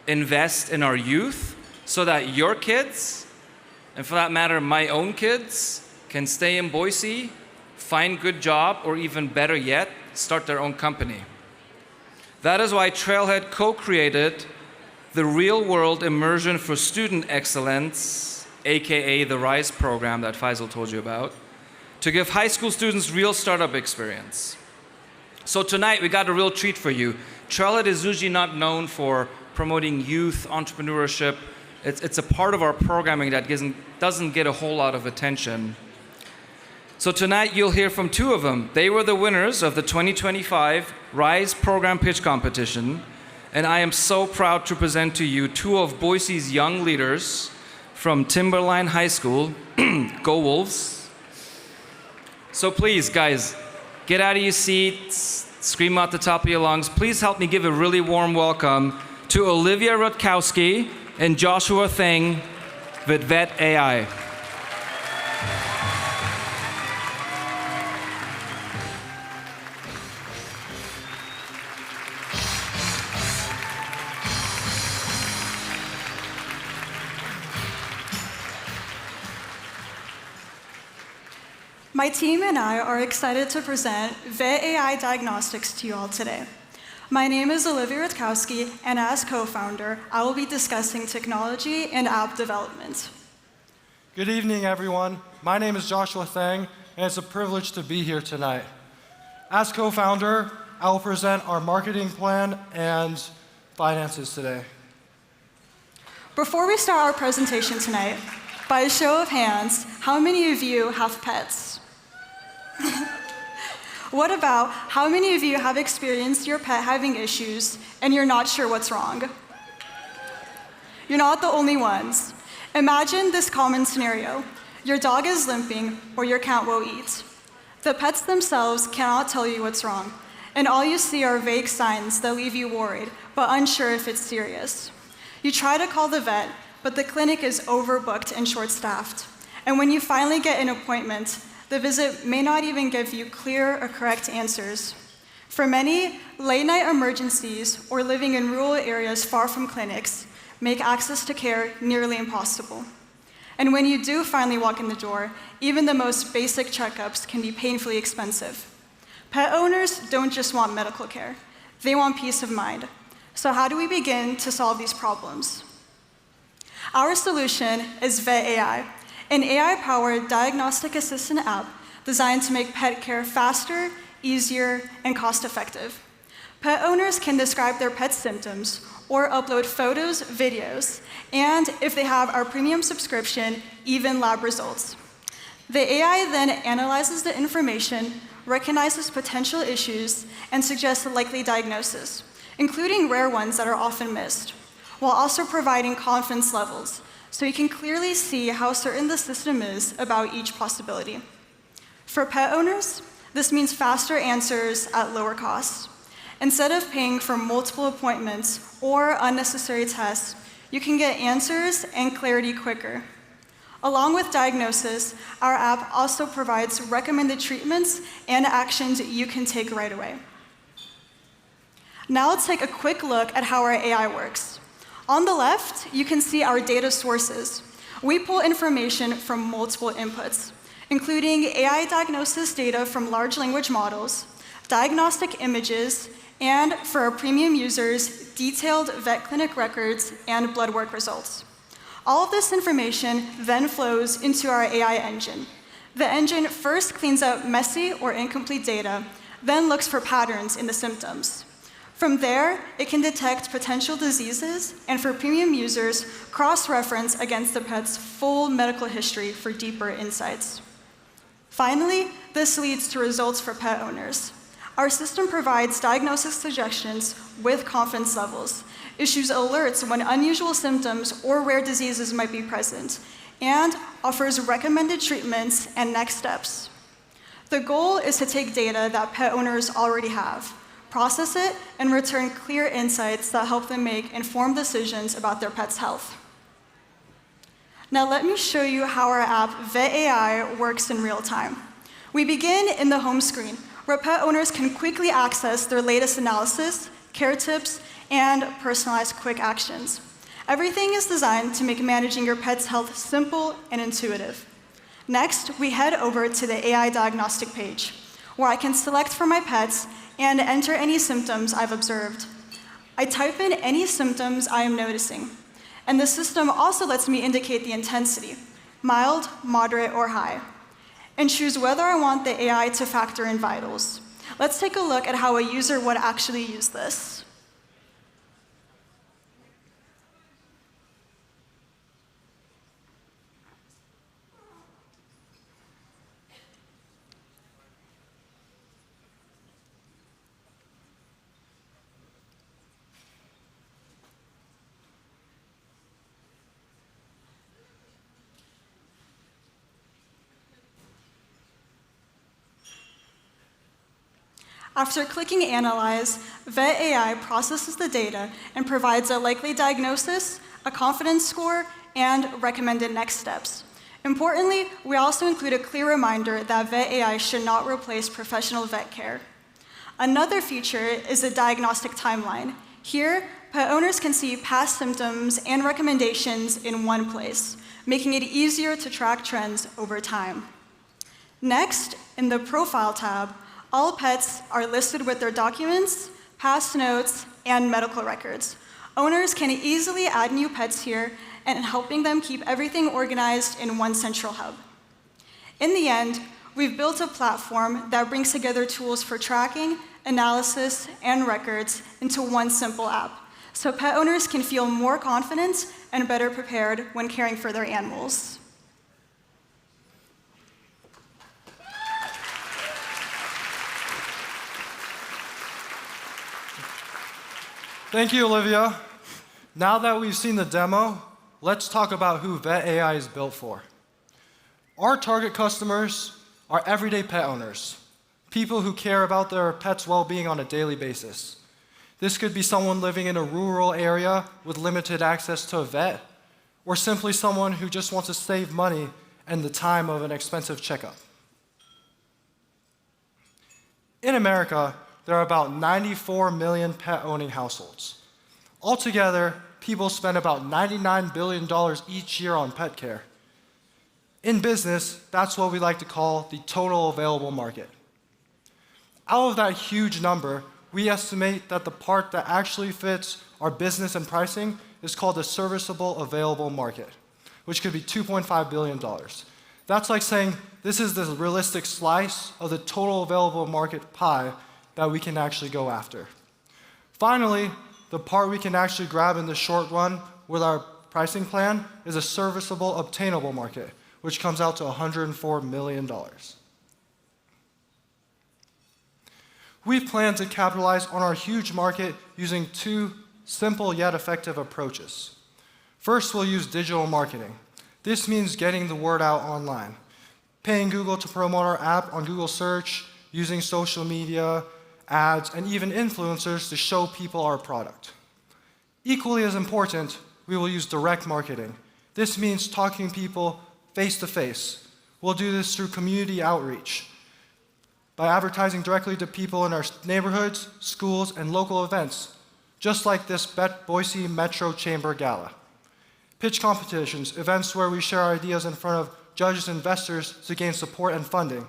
invest in our youth so that your kids, and for that matter, my own kids, can stay in Boise, find good job, or even better yet, start their own company. That is why Trailhead co-created the real-world immersion for student excellence, AKA the RISE program that Faisal told you about, to give high school students real startup experience. So tonight, we got a real treat for you. Trailhead is usually not known for promoting youth entrepreneurship. It's a part of our programming that doesn't get a whole lot of attention. So tonight, you'll hear from two of them. They were the winners of the 2025 RISE Program Pitch Competition, and I am so proud to present to you two of Boise's young leaders from Timberline High School. Go Wolves. So please, guys, get out of your seats, scream out the top of your lungs. Please help me give a really warm welcome to Olivia Rutkowski and Joshua Thing with Vet AI. My team and I are excited to present Vet AI Diagnostics to you all today. My name is Olivia Rutkowski, and as co-founder, I will be discussing technology and app development. Good evening, everyone. My name is Joshua Thang, and it's a privilege to be here tonight. As co-founder, I will present our marketing plan and finances today. Before we start our presentation tonight, by a show of hands, how many of you have pets? What about how many of you have experienced your pet having issues and you're not sure what's wrong? You're not the only ones. Imagine this common scenario. Your dog is limping or your cat won't eat. The pets themselves cannot tell you what's wrong, and all you see are vague signs that leave you worried, but unsure if it's serious. You try to call the vet, but the clinic is overbooked and short-staffed. And when you finally get an appointment, the visit may not even give you clear or correct answers. For many, late-night emergencies or living in rural areas far from clinics make access to care nearly impossible. And when you do finally walk in the door, even the most basic checkups can be painfully expensive. Pet owners don't just want medical care, they want peace of mind. So how do we begin to solve these problems? Our solution is Vet AI, an AI-powered diagnostic assistant app designed to make pet care faster, easier, and cost-effective. Pet owners can describe their pet's symptoms or upload photos, videos, and if they have our premium subscription, even lab results. The AI then analyzes the information, recognizes potential issues, and suggests a likely diagnosis, including rare ones that are often missed, while also providing confidence levels, so you can clearly see how certain the system is about each possibility. For pet owners, this means faster answers at lower costs. Instead of paying for multiple appointments or unnecessary tests, you can get answers and clarity quicker. Along with diagnosis, our app also provides recommended treatments and actions you can take right away. Now let's take a quick look at how our AI works. On the left, you can see our data sources. We pull information from multiple inputs, including AI diagnosis data from large language models, diagnostic images, and for our premium users, detailed vet clinic records and blood work results. All of this information then flows into our AI engine. The engine first cleans up messy or incomplete data, then looks for patterns in the symptoms. From there, it can detect potential diseases, and for premium users, cross-reference against the pet's full medical history for deeper insights. Finally, this leads to results for pet owners. Our system provides diagnosis suggestions with confidence levels, issues alerts when unusual symptoms or rare diseases might be present, and offers recommended treatments and next steps. The goal is to take data that pet owners already have, process it, and return clear insights that help them make informed decisions about their pet's health. Now let me show you how our app, Vet AI, works in real time. We begin in the home screen, where pet owners can quickly access their latest analysis, care tips, and personalized quick actions. Everything is designed to make managing your pet's health simple and intuitive. Next, we head over to the AI diagnostic page, where I can select for my pets and enter any symptoms I've observed. I type in any symptoms I am noticing, and the system also lets me indicate the intensity, mild, moderate, or high, and choose whether I want the AI to factor in vitals. Let's take a look at how a user would actually use this. After clicking Analyze, Vet AI processes the data and provides a likely diagnosis, a confidence score, and recommended next steps. Importantly, we also include a clear reminder that Vet AI should not replace professional vet care. Another feature is a diagnostic timeline. Here, pet owners can see past symptoms and recommendations in one place, making it easier to track trends over time. Next, in the Profile tab, all pets are listed with their documents, past notes, and medical records. Owners can easily add new pets here and helping them keep everything organized in one central hub. In the end, we've built a platform that brings together tools for tracking, analysis, and records into one simple app, so pet owners can feel more confident and better prepared when caring for their animals. Thank you, Olivia. Now that we've seen the demo, let's talk about who Vet AI is built for. Our target customers are everyday pet owners, people who care about their pet's well-being on a daily basis. This could be someone living in a rural area with limited access to a vet, or simply someone who just wants to save money and the time of an expensive checkup. In America, there are about 94 million pet-owning households. Altogether, people spend about $99 billion each year on pet care. In business, that's what we like to call the total available market. Out of that huge number, we estimate that the part that actually fits our business and pricing is called the serviceable available market, which could be $2.5 billion. That's like saying this is the realistic slice of the total available market pie that we can actually go after. Finally, the part we can actually grab in the short run with our pricing plan is a serviceable obtainable market, which comes out to $104 million. We plan to capitalize on our huge market using two simple yet effective approaches. First, we'll use digital marketing. This means getting the word out online, paying Google to promote our app on Google Search, using social media, ads, and even influencers to show people our product. Equally as important, we will use direct marketing. This means talking to people face to face. We'll do this through community outreach, by advertising directly to people in our neighborhoods, schools, and local events, just like this Boise Metro Chamber Gala. Pitch competitions, events where we share our ideas in front of judges and investors to gain support and funding,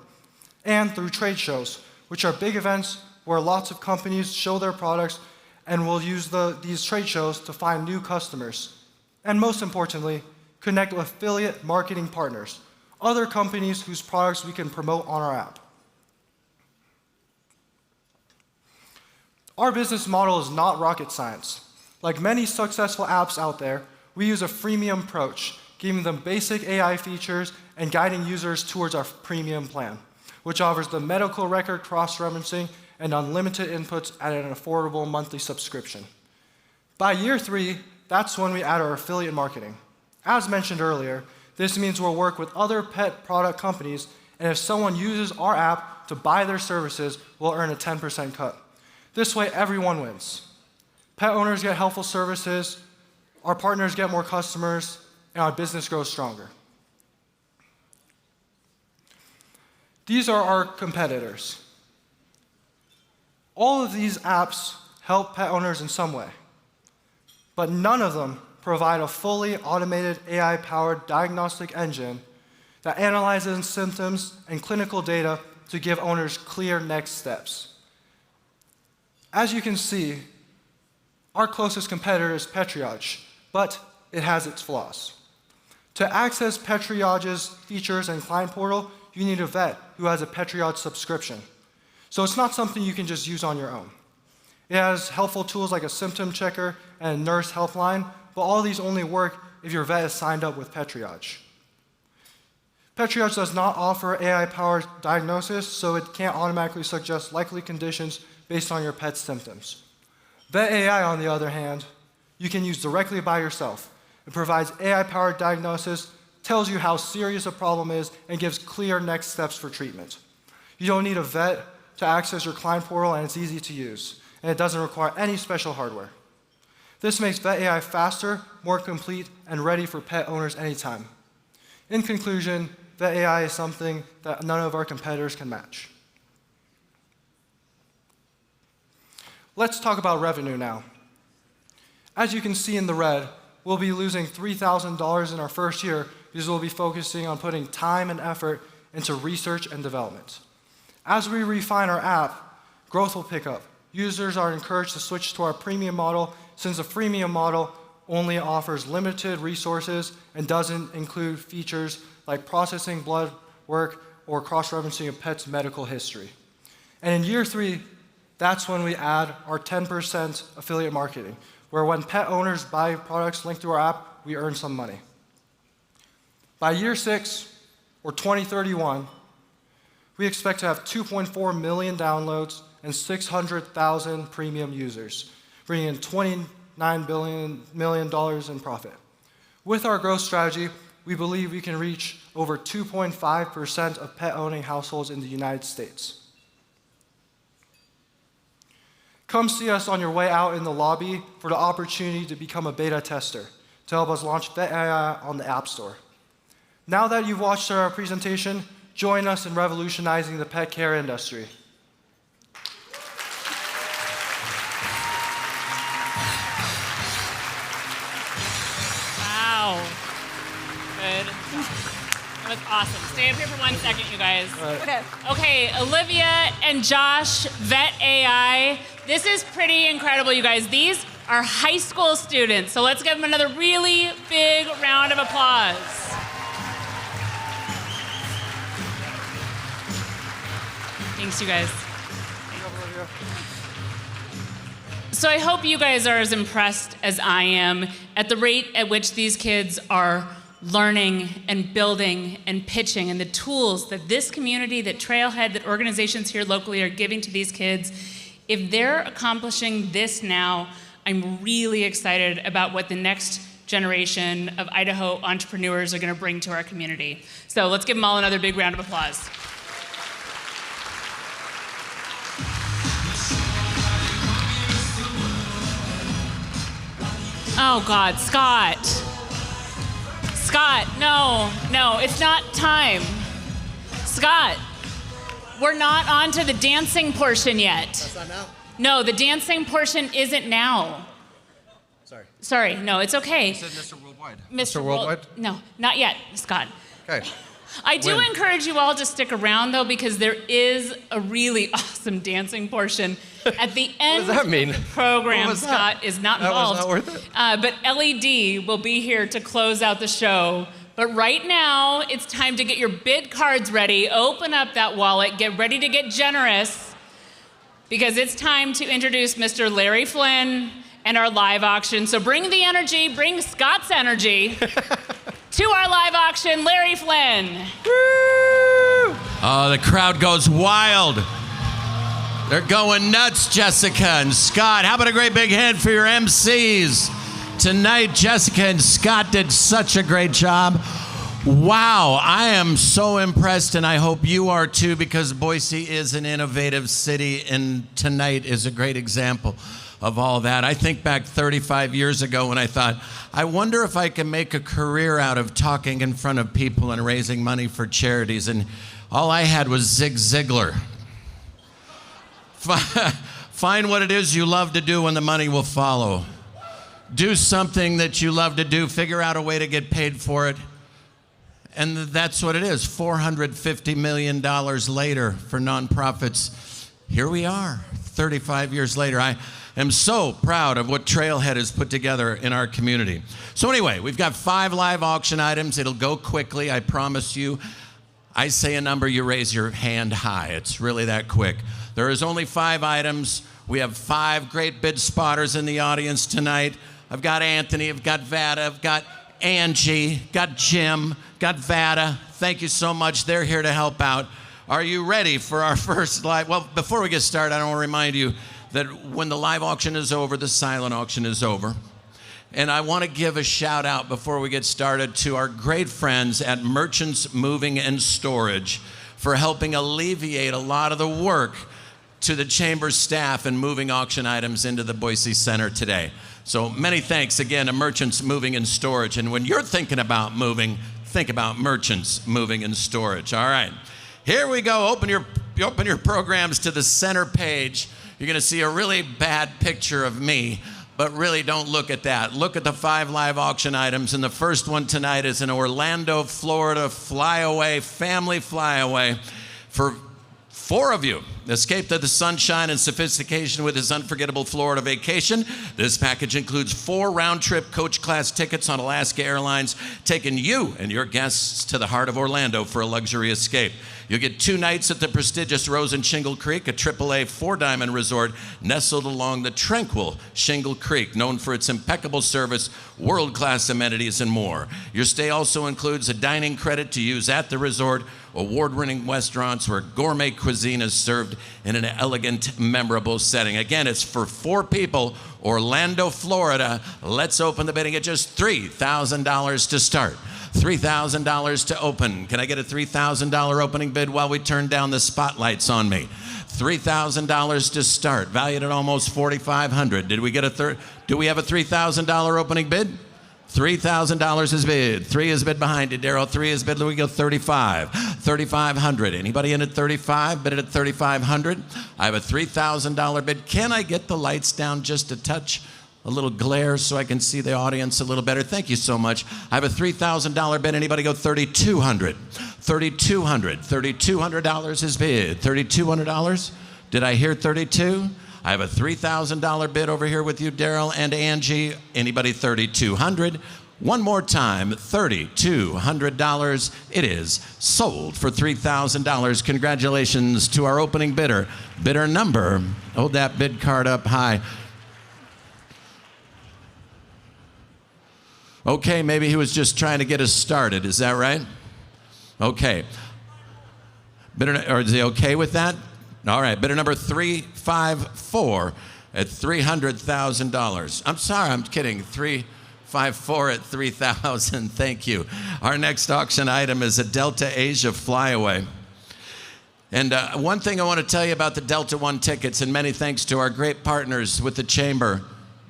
and through trade shows, which are big events where lots of companies show their products, and we'll use these trade shows to find new customers. And most importantly, connect with affiliate marketing partners, other companies whose products we can promote on our app. Our business model is not rocket science. Like many successful apps out there, we use a freemium approach, giving them basic AI features and guiding users towards our premium plan, which offers the medical record cross-referencing and unlimited inputs at an affordable monthly subscription. By year 3, that's when we add our affiliate marketing. As mentioned earlier, This means we'll work with other pet product companies, and if someone uses our app to buy their services, we'll earn a 10% cut. This way, everyone wins. Pet owners get helpful services, our partners get more customers, and our business grows stronger. These are our competitors. All of these apps help pet owners in some way, but none of them provide a fully automated AI-powered diagnostic engine that analyzes symptoms and clinical data to give owners clear next steps. As you can see, our closest competitor is Petriage, but it has its flaws. To access Petriage's features and client portal, you need a vet who has a Petriage subscription. So it's not something you can just use on your own. It has helpful tools like a symptom checker and a nurse helpline, but all these only work if your vet is signed up with Petriage. Petriage does not offer AI-powered diagnosis, so it can't automatically suggest likely conditions based on your pet's symptoms. Vet AI, on the other hand, you can use directly by yourself. It provides AI-powered diagnosis, tells you how serious a problem is, and gives clear next steps for treatment. You don't need a vet to access your client portal, and it's easy to use, and it doesn't require any special hardware. This makes Vet AI faster, more complete, and ready for pet owners anytime. In conclusion, Vet AI is something that none of our competitors can match. Let's talk about revenue now. As you can see in the red, we'll be losing $3,000 in our first year because we'll be focusing on putting time and effort into research and development. As we refine our app, growth will pick up. Users are encouraged to switch to our premium model since the freemium model only offers limited resources and doesn't include features like processing blood work or cross-referencing a pet's medical history. And in year 3, that's when we add our 10% affiliate marketing, where when pet owners buy products linked to our app, we earn some money. By year 6, or 2031, we expect to have 2.4 million downloads and 600,000 premium users, bringing in $29 million in profit. With our growth strategy, we believe we can reach over 2.5% of pet-owning households in the United States. Come see us on your way out in the lobby for the opportunity to become a beta tester to help us launch Vet AI on the App Store. Now that you've watched our presentation, join us in revolutionizing the pet care industry. Wow. Good. That was awesome. Stay up here for 1 second, you guys. Right. Okay, Olivia and Josh, Vet AI. This is pretty incredible, you guys. These are high school students, so let's give them another really big round of applause. Thanks, you guys. So I hope you guys are as impressed as I am at the rate at which these kids are learning and building and pitching, and the tools that this community, that Trailhead, that organizations here locally are giving to these kids. If they're accomplishing this now, I'm really excited about what the next generation of Idaho entrepreneurs are going to bring to our community. So let's give them all another big round of applause. Oh God, Scott. Scott, no, it's not time. Scott, we're not on to the dancing portion yet. That's not now? No, the dancing portion isn't now. Sorry, no, it's okay. You said Mr. Worldwide. Mr. Worldwide? No, not yet, Scott. Okay. I do When? encourage you all to stick around, though, because there is a really awesome dancing portion at the end What does that mean? of the program. What was that? Scott is not That was involved. not worth it? But LED will be here to close out the show. But right now, it's time to get your bid cards ready. Open up that wallet. Get ready to get generous, because it's time to introduce Mr. Larry Flynn and our live auction. So bring the energy, bring Scott's energy to our live auction, Larry Flynn. Oh, the crowd goes wild. They're going nuts, Jessica and Scott. How about a great big hand for your MCs? Tonight, Jessica and Scott did such a great job. Wow, I am so impressed, and I hope you are too, because Boise is an innovative city, and tonight is a great example of all that. I think back 35 years ago when I thought, I wonder if I can make a career out of talking in front of people and raising money for charities, and all I had was Zig Ziglar. Find what it is you love to do and the money will follow. Do something that you love to do, figure out a way to get paid for it. And that's what it is. $450 million later for nonprofits. Here we are, 35 years later. I am so proud of what Trailhead has put together in our community. So anyway, we've got 5 live auction items. It'll go quickly, I promise you. I say a number, you raise your hand high. It's really that quick. There is only 5 items. We have 5 great bid spotters in the audience tonight. I've got Anthony, I've got Vada, I've got Angie, got Jim, got Vada. Thank you so much. They're here to help out. Are you ready for our first live? Well, before we get started, I want to remind you that when the live auction is over, the silent auction is over. And I want to give a shout out before we get started to our great friends at Merchants Moving and Storage for helping alleviate a lot of the work to the Chamber staff and moving auction items into the Boise Center today. So many thanks again to Merchants Moving and Storage. And when you're thinking about moving, think about Merchants Moving and Storage. All right, here we go. Open your programs to the center page. You're going to see a really bad picture of me, but really don't look at that. Look at the 5 live auction items. And the first one tonight is an Orlando, Florida flyaway, family flyaway for 4 of you. Escape to the sunshine and sophistication with this unforgettable Florida vacation. This package includes 4 round-trip coach class tickets on Alaska Airlines, taking you and your guests to the heart of Orlando for a luxury escape. You'll get 2 nights at the prestigious Rose and Shingle Creek, a AAA 4-diamond resort nestled along the tranquil Shingle Creek, known for its impeccable service, world-class amenities, and more. Your stay also includes a dining credit to use at the resort, award-winning restaurants where gourmet cuisine is served in an elegant, memorable setting. Again, it's for 4 people, Orlando, Florida. Let's open the bidding at just $3,000 to start. $3,000 to open. Can I get a $3,000 opening bid while we turn down the spotlights on me? $3,000 to start, valued at almost $4,500. Did we get do we have a $3,000 opening bid? $3,000 is bid. 3 is bid behind it, Daryl. 3 is bid. We go 35. 3,500. Anybody in at 35? Bid it at 3,500. I have a $3,000 bid. Can I get the lights down just a touch? A little glare so I can see the audience a little better. Thank you so much. I have a $3,000 bid. Anybody go 3,200? 3,200. $3,200 is bid. $3,200? Did I hear 32? I have a $3,000 bid over here with you, Daryl and Angie. Anybody 3,200? One more time, $3,200. It is sold for $3,000. Congratulations to our opening bidder. Bidder number, hold that bid card up high. Okay, maybe he was just trying to get us started. Is that right? Okay. Bidder, or is he okay with that? All right, bidder number 354 at $300,000. I'm sorry, I'm kidding. 354 at $3,000. Thank you. Our next auction item is a Delta Asia flyaway. And one thing I want to tell you about the Delta One tickets, and many thanks to our great partners with the Chamber,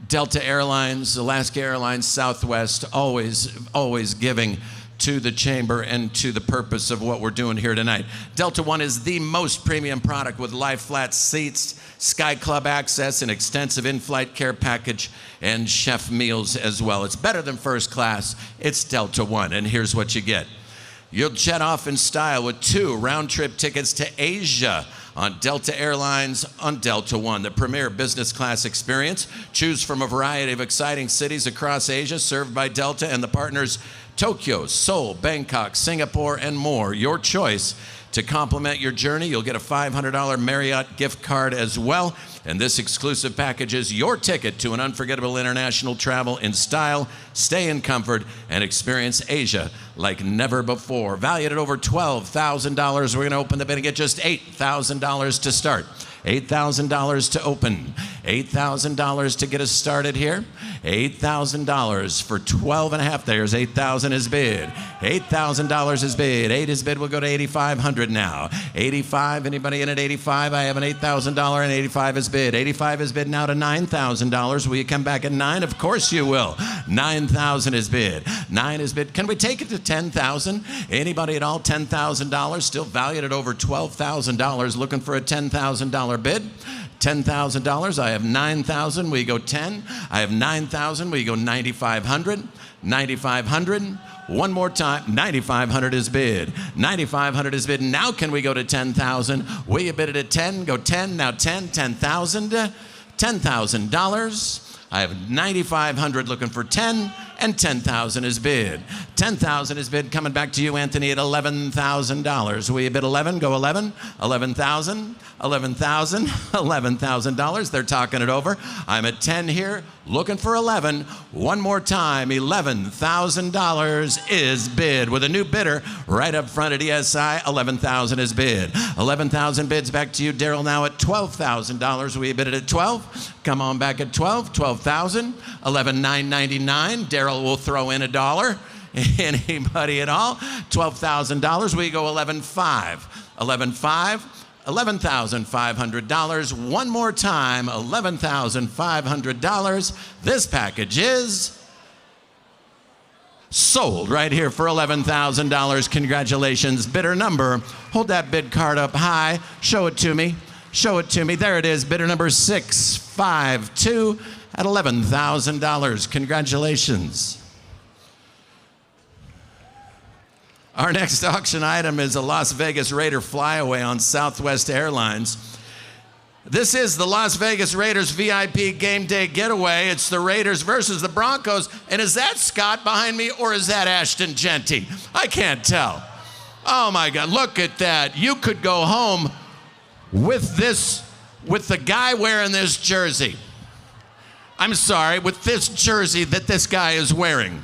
Delta Airlines, Alaska Airlines, Southwest, always giving to the Chamber and to the purpose of what we're doing here tonight. Delta One is the most premium product with lie flat seats, Sky Club access, an extensive in-flight care package, and chef meals as well. It's better than first class. It's Delta One, and here's what you get. You'll jet off in style with 2 round-trip tickets to Asia on Delta Airlines on Delta One, the premier business class experience. Choose from a variety of exciting cities across Asia served by Delta and the partners Tokyo, Seoul, Bangkok, Singapore, and more. Your choice. To complement your journey, you'll get a $500 Marriott gift card as well. And this exclusive package is your ticket to an unforgettable international travel in style, stay in comfort, and experience Asia like never before. Valued at over $12,000, we're going to open the bidding at just $8,000 to start. $8,000 to open. $8,000 to get us started here. $8,000 for 12 and a half. There's 8,000 is bid. $8,000 is bid. 8 is bid. We'll go to 8,500 now. 85. Anybody in at 85? I have an $8,000 and 85 is bid. 85 is bid now to $9,000. Will you come back at 9? Of course you will. 9,000 is bid. 9 is bid. Can we take it to 10,000? Anybody at all? $10,000 still valued at over $12,000. Looking for a $10,000 bid. $10,000. I have 9,000. We go 10. I have 9,000. We go 9,500. 9,500. One more time. 9,500 is bid. 9,500 is bid. Now can we go to 10,000? Will you bid it at 10? Go 10. Now 10. 10,000. $10,000. I have 9,500 looking for 10, and 10,000 is bid. 10,000 is bid. Coming back to you, Anthony, at $11,000. Will you bid 11? Go 11. 11,000. 11,000. $11,000. They're talking it over. I'm at 10 here, looking for 11. One more time. $11,000 is bid. With a new bidder right up front at ESI, 11,000 is bid. 11,000 bids. Back to you, Daryl, now at $12,000. Will you bid it at 12? Come on back at 12. 12,000. 11,999. Daryl will throw in $1. Anybody at all? $12,000. We go 11,500. 11,500. $11,500. One more time, $11,500. This package is sold right here for $11,000. Congratulations, bidder number. Hold that bid card up high. Show it to me. Show it to me. There it is, bidder number 652 at $11,000. Congratulations. Our next auction item is a Las Vegas Raider flyaway on Southwest Airlines. This is the Las Vegas Raiders VIP game day getaway. It's the Raiders versus the Broncos. And is that Scott behind me or is that Ashton Genty? I can't tell. Oh my God, look at that. You could go home with this, with the guy wearing this jersey. I'm sorry, with this jersey that this guy is wearing.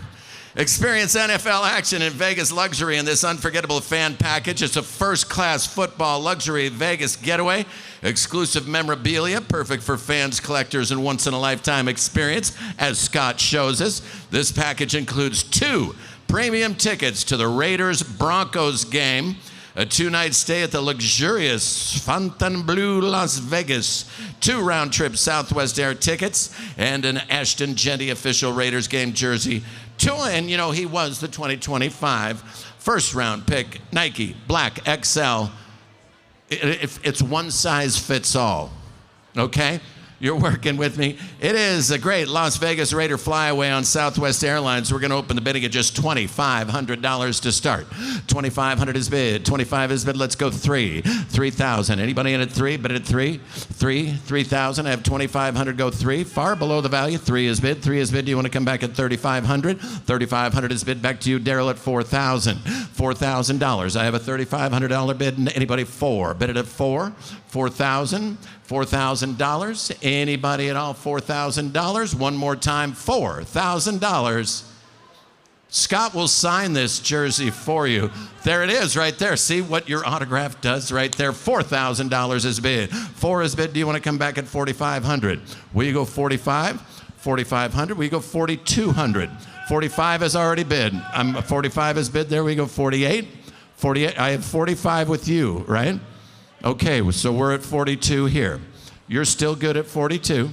Experience NFL action in Vegas luxury in this unforgettable fan package. It's a first-class football luxury Vegas getaway. Exclusive memorabilia, perfect for fans, collectors, and once-in-a-lifetime experience. As Scott shows us, this package includes 2 premium tickets to the Raiders-Broncos game, a 2-night stay at the luxurious Fontainebleau, Las Vegas, 2 round-trip Southwest Air tickets, and an Ashton Genty official Raiders game jersey. And you know, he was the 2025 first-round pick, Nike, Black XL. It's one size fits all, okay? You're working with me. It is a great Las Vegas Raider flyaway on Southwest Airlines. We're going to open the bidding at just $2,500 to start. $2,500 is bid. 25 is bid. Let's go 3. 3,000. Anybody in at 3? Bid at 3. 3,000. I have 2,500. Go 3. Far below the value. 3 is bid. 3 is bid. Do you want to come back at 3,500? 3,500 is bid. Back to you, Daryl, at 4,000. $4,000. I have a $3,500 bid. Anybody 4? Bid it at 4. 4,000. $4,000. Anybody at all? $4,000. One more time, $4,000. Scott will sign this jersey for you. There it is right there. See what your autograph does right there. $4,000 is bid. 4 is bid. Do you want to come back at 4,500? Will you go 45? 4,500. Will you go 4,200? 45 is already bid. 45 is bid. There we go. 48. 48. I have 45 with you, right? Okay, so we're at 42 here. You're still good at 42.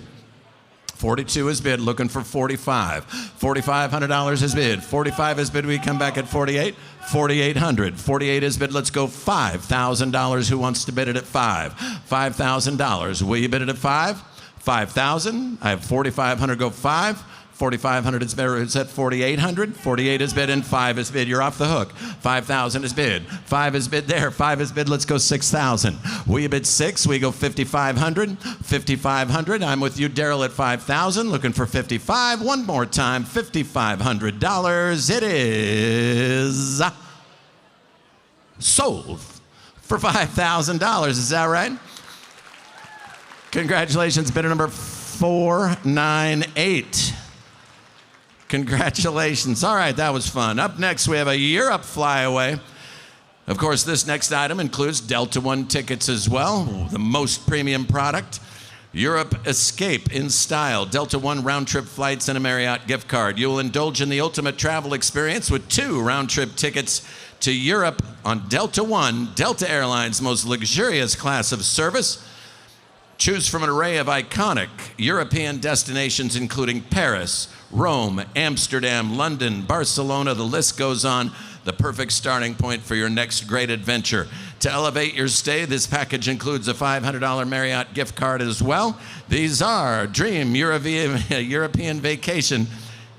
42 is bid, looking for 45. $4,500 is bid. 45 is bid, we come back at 48. 4,800. 48 is bid, let's go $5,000. Who wants to bid it at 5? $5,000. Will you bid it at 5? 5,000. I have 4,500, go 5. 4,500 is bid. It's at 4,800. 48 is bid and 5 is bid. You're off the hook. 5,000 is bid. 5 is bid there. 5 is bid. Let's go 6,000. We bid 6. We go 5,500. 5,500. I'm with you, Daryl, at 5,000. Looking for 55. One more time. $5,500. It is sold for $5,000. Is that right? Congratulations, bidder number 498. Congratulations. All right, that was fun. Up next, we have a Europe flyaway. Of course, this next item includes Delta One tickets as well, the most premium product. Europe Escape in style, Delta One round-trip flights and a Marriott gift card. You'll indulge in the ultimate travel experience with 2 round-trip tickets to Europe on Delta One, Delta Airlines' most luxurious class of service. Choose from an array of iconic European destinations including Paris, Rome, Amsterdam, London, Barcelona, the list goes on. The perfect starting point for your next great adventure. To elevate your stay, this package includes a $500 Marriott gift card as well. These are Dream European Vacation.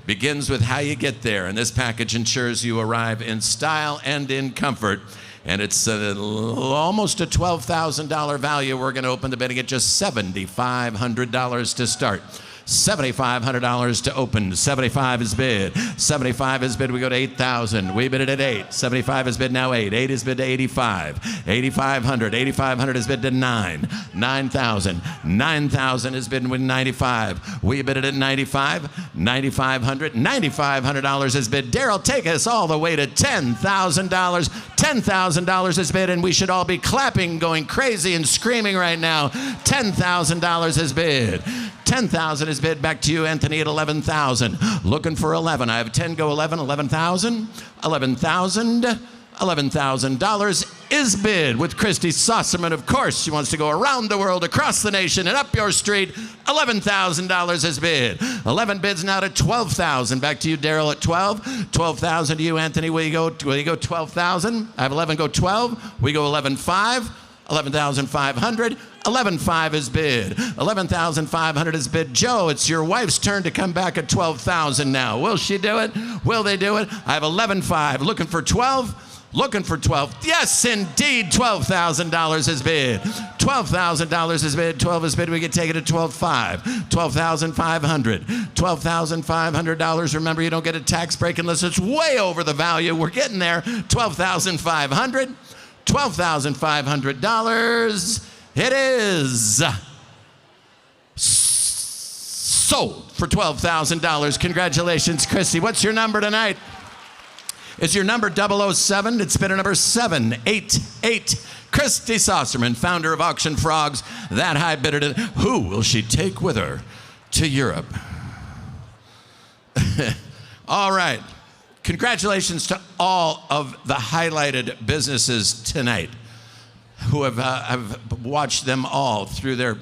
Begins with how you get there, and this package ensures you arrive in style and in comfort. And it's almost a $12,000 value. We're going to open the bidding at just $7,500 to start. $7,500 to open. 75 is bid. 75 is bid. We go to 8,000. We bid it at 8. 75 is bid now 8. 8 is bid to 85. 8,500. 8,500 is bid to 9. 9,000. 9,000 is bid with 95. We bid it at 95. 9,500. $9,500 is bid. Daryl, take us all the way to $10,000. $10,000 is bid, and we should all be clapping, going crazy and screaming right now. $10,000 is bid. 10,000 is bid. Back to you, Anthony, at 11,000. Looking for 11. I have 10 go 11. 11,000. 11,000. $11,000 is bid with Kristi Saucerman. Of course, she wants to go around the world, across the nation, and up your street. $11,000 is bid. 11 bids now to 12,000. Back to you, Daryl, at 12. 12,000 to you, Anthony. Will you go 12,000? I have 11 go 12. We go 11,500. 11,500. 11,500 is bid. 11,500 is bid. Joe, it's your wife's turn to come back at 12,000 now. Will she do it? Will they do it? I have 11,500. Looking for 12? Looking for 12. Yes, indeed, $12,000 is bid. $12,000 is bid. 12 is bid. We can take it at 12,500. 12,500. $12,500. Remember, you don't get a tax break unless it's way over the value. We're getting there. 12,500. $12,500. It is sold for $12,000. Congratulations, Kristi. What's your number tonight? Is your number 007? It's bidder number 788. Kristi Saucerman, founder of Auction Frogs. That high bidder. Who will she take with her to Europe? All right. Congratulations to all of the highlighted businesses tonight who have watched them all through their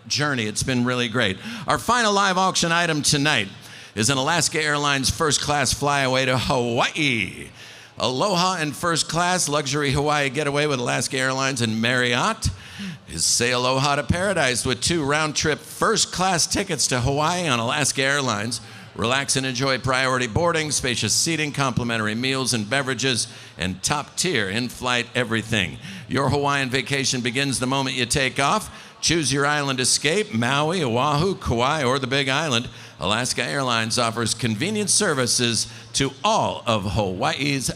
journey. It's been really great. Our final live auction item tonight is an Alaska Airlines first class flyaway to Hawaii. Aloha in first class luxury Hawaii getaway with Alaska Airlines and Marriott is Say Aloha to Paradise with 2 round-trip first-class tickets to Hawaii on Alaska Airlines. Relax and enjoy priority boarding, spacious seating, complimentary meals and beverages, and top-tier in-flight everything. Your Hawaiian vacation begins the moment you take off. Choose your island escape, Maui, Oahu, Kauai, or the Big Island. Alaska Airlines offers convenient services to all of Hawaii's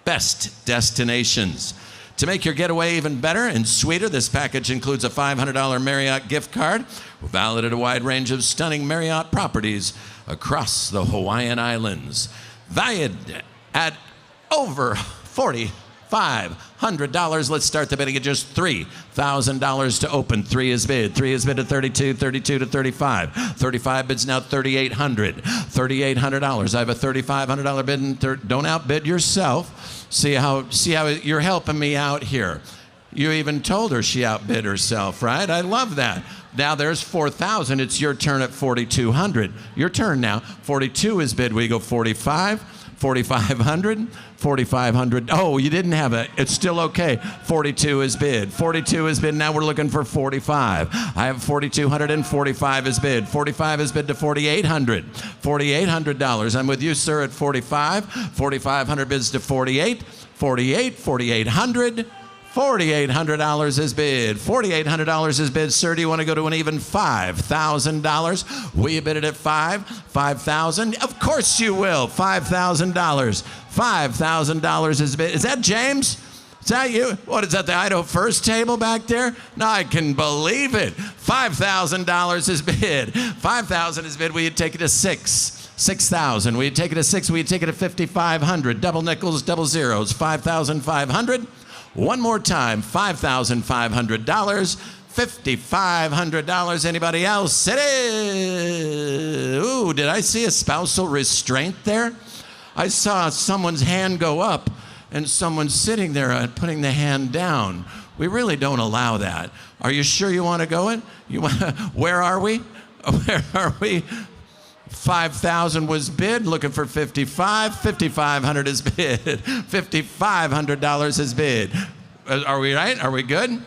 best destinations. To make your getaway even better and sweeter, this package includes a $500 Marriott gift card, valid at a wide range of stunning Marriott properties across the Hawaiian Islands. Valued at over $4,500. Let's start the bidding at just $3,000 to open. 3 is bid. 3 is bid to 32, 32 to 35. 35 bids now $3,800. $3,800. I have a $3,500 bid. And don't outbid yourself. See how you're helping me out here. You even told her she outbid herself, right? I love that. Now there's 4,000. It's your turn at 4,200. Your turn now. 42 is bid. We go 45, 4,500, 4,500. Oh, you didn't have it. It's still okay. 42 is bid. 42 is bid. Now we're looking for 45. I have 4,200 and 45 is bid. 45 is bid to 4,800. $4,800. I'm with you, sir, at 45. 4,500 bids to 48. 48, 4,800. $4,800 is bid. $4,800 is bid. Sir, do you want to go to an even $5,000? We bid it at $5,000. Of course you will. $5,000. $5,000 is bid. Is that James? Is that you? What is that, the Idaho First table back there? No, I can believe it. $5,000 is bid. $5,000 is bid. Will you take it to $6,000? 6,000. We'd take it to 6. We'd take it to 5,500. Double nickels, double zeros. 5,500. One more time. $5,500. $5,500. Anybody else? It is. Ooh, did I see a spousal restraint there? I saw someone's hand go up and someone sitting there putting the hand down. We really don't allow that. Are you sure you want to go in? Where are we? Where are we? 5,000 was bid, looking for 55. 5,500 is bid. $5,500 is bid. Are we right? Are we good?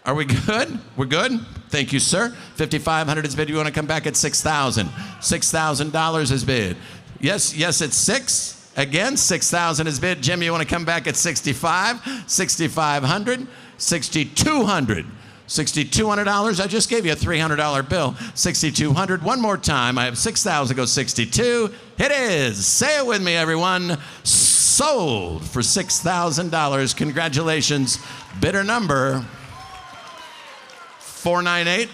Are we good? We're good? Thank you, sir. 5,500 is bid. You want to come back at 6,000? $6,000 is bid. Yes, it's 6. Again, 6,000 is bid. Jim, you want to come back at 65? 6,500. 6,200. $6,200. I just gave you a $300 bill. 6,200. One more time. I have 6,000. Go 62. It is. Say it with me, everyone. Sold for $6,000. Congratulations. Bidder number 498.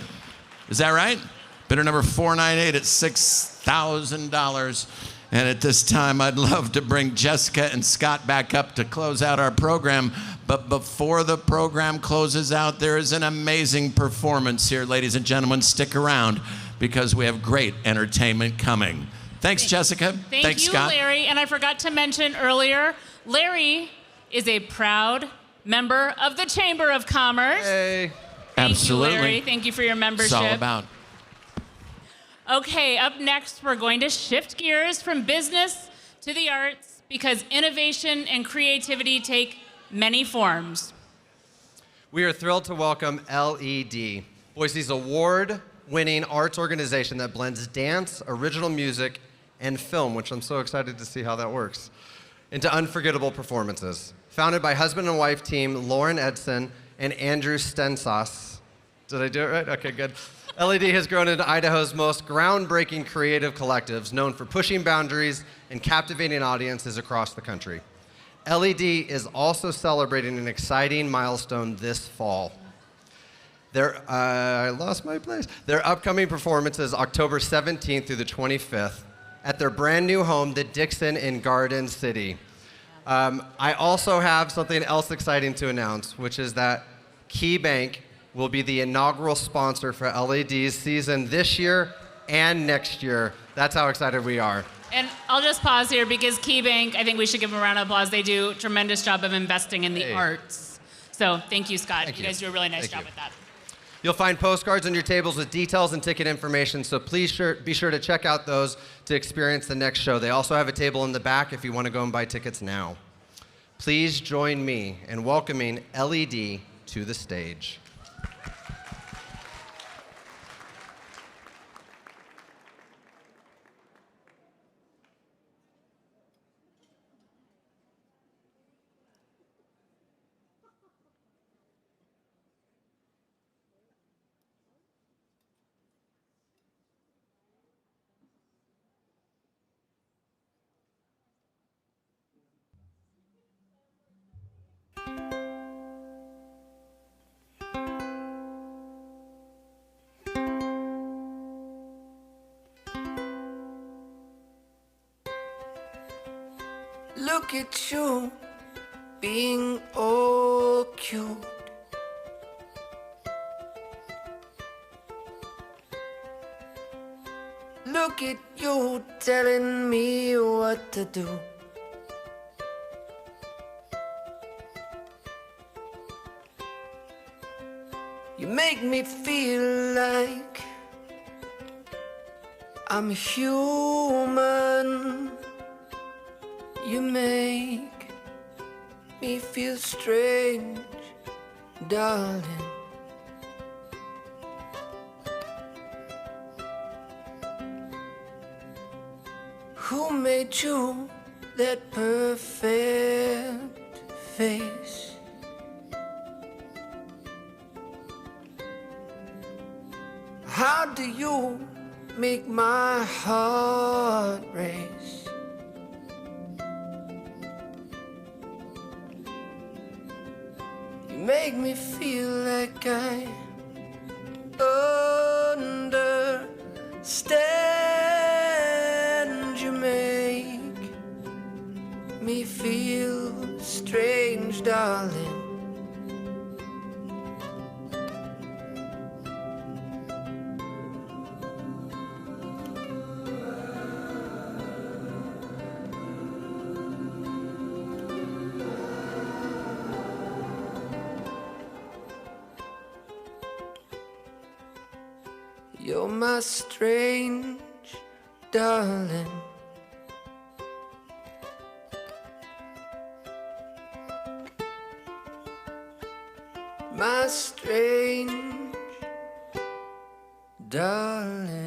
Is that right? Bidder number 498 at $6,000. And at this time, I'd love to bring Jessica and Scott back up to close out our program. But before the program closes out, there is an amazing performance here, ladies and gentlemen. Stick around because we have great entertainment coming. Thanks, Jessica. Thanks, Scott. Thank you, Larry. And I forgot to mention earlier, Larry is a proud member of the Chamber of Commerce. Hey. Absolutely. Thank you, Larry. Thank you for your membership. It's all about. Okay, up next, we're going to shift gears from business to the arts because innovation and creativity take many forms. We are thrilled to welcome LED, Boise's award-winning arts organization that blends dance, original music, and film, which I'm so excited to see how that works, into unforgettable performances. Founded by husband and wife team Lauren Edson and Andrew Stensas. Did I do it right? Okay, good. LED has grown into Idaho's most groundbreaking creative collectives, known for pushing boundaries and captivating audiences across the country. LED is also celebrating an exciting milestone this fall. I lost my place. Their upcoming performance is October 17th through the 25th at their brand new home, the Dixon in Garden City. I also have something else exciting to announce, which is that Keybank will be the inaugural sponsor for LED's season this year and next year. That's how excited we are. And I'll just pause here because Keybank, I think we should give them a round of applause. They do a tremendous job of investing in the arts. So thank you, Scott. You guys do a really nice job with that. You'll find postcards on your tables with details and ticket information, so please be sure to check out those to experience the next show. They also have a table in the back if you want to go and buy tickets now. Please join me in welcoming LED to the stage. Look at you, being all cute. Look at you telling me what to do. You make me feel like I'm human. You make me feel strange, darling. Who made you that perfect face? How do you make my heart race? You make me feel like I understand you make me feel strange, darling? You're my strange darling. My strange darling.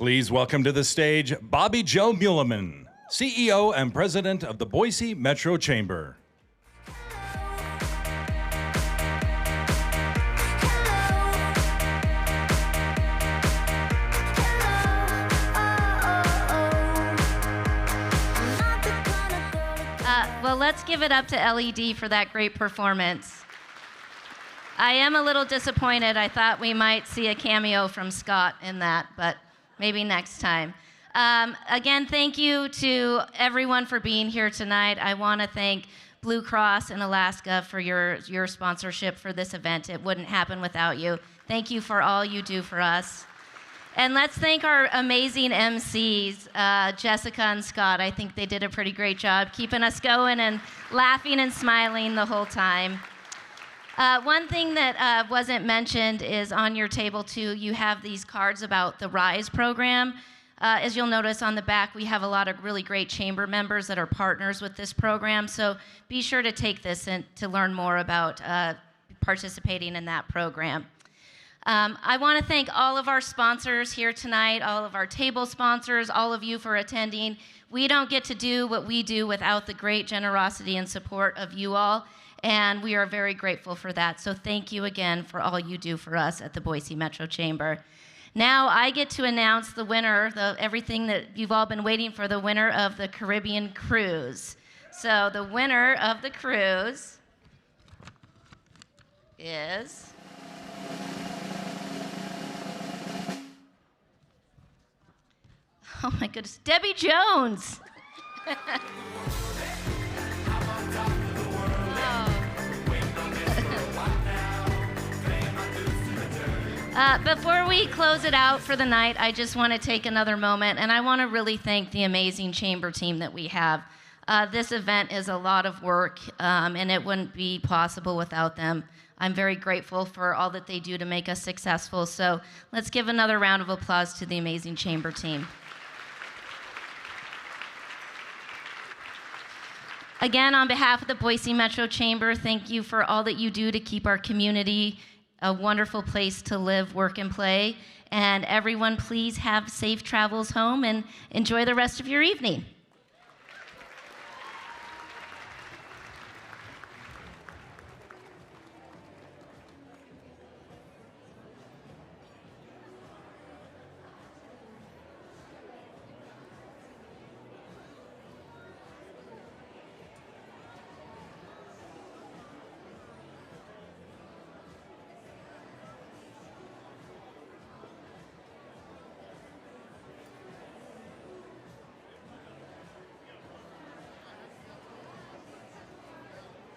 Please welcome to the stage Bobby Joe Muleman, CEO and President of the Boise Metro Chamber. Hello. let's give it up to LED for that great performance. I am a little disappointed. I thought we might see a cameo from Scott in that, but maybe next time. Again, thank you to everyone for being here tonight. I want to thank Blue Cross in Alaska for your sponsorship for this event. It wouldn't happen without you. Thank you for all you do for us. And let's thank our amazing MCs, Jessica and Scott. I think they did a pretty great job keeping us going and laughing and smiling the whole time. One thing that wasn't mentioned is on your table too, you have these cards about the RISE program. As you'll notice on the back, we have a lot of really great chamber members that are partners with this program. So be sure to take this and to learn more about participating in that program. I want to thank all of our sponsors here tonight, all of our table sponsors, all of you for attending. We don't get to do what we do without the great generosity and support of you all, and we are very grateful for that. So thank you again for all you do for us at the Boise Metro Chamber. Now I get to announce the winner, everything that you've all been waiting for, the winner of the Caribbean Cruise. So the winner of the cruise is... Oh my goodness, Debbie Jones. Before we close it out for the night, I just want to take another moment, and I want to really thank the amazing chamber team that we have. This event is a lot of work, and it wouldn't be possible without them. I'm very grateful for all that they do to make us successful, so let's give another round of applause to the amazing chamber team. Again, on behalf of the Boise Metro Chamber, thank you for all that you do to keep our community a wonderful place to live, work, and play. And everyone, please have safe travels home and enjoy the rest of your evening.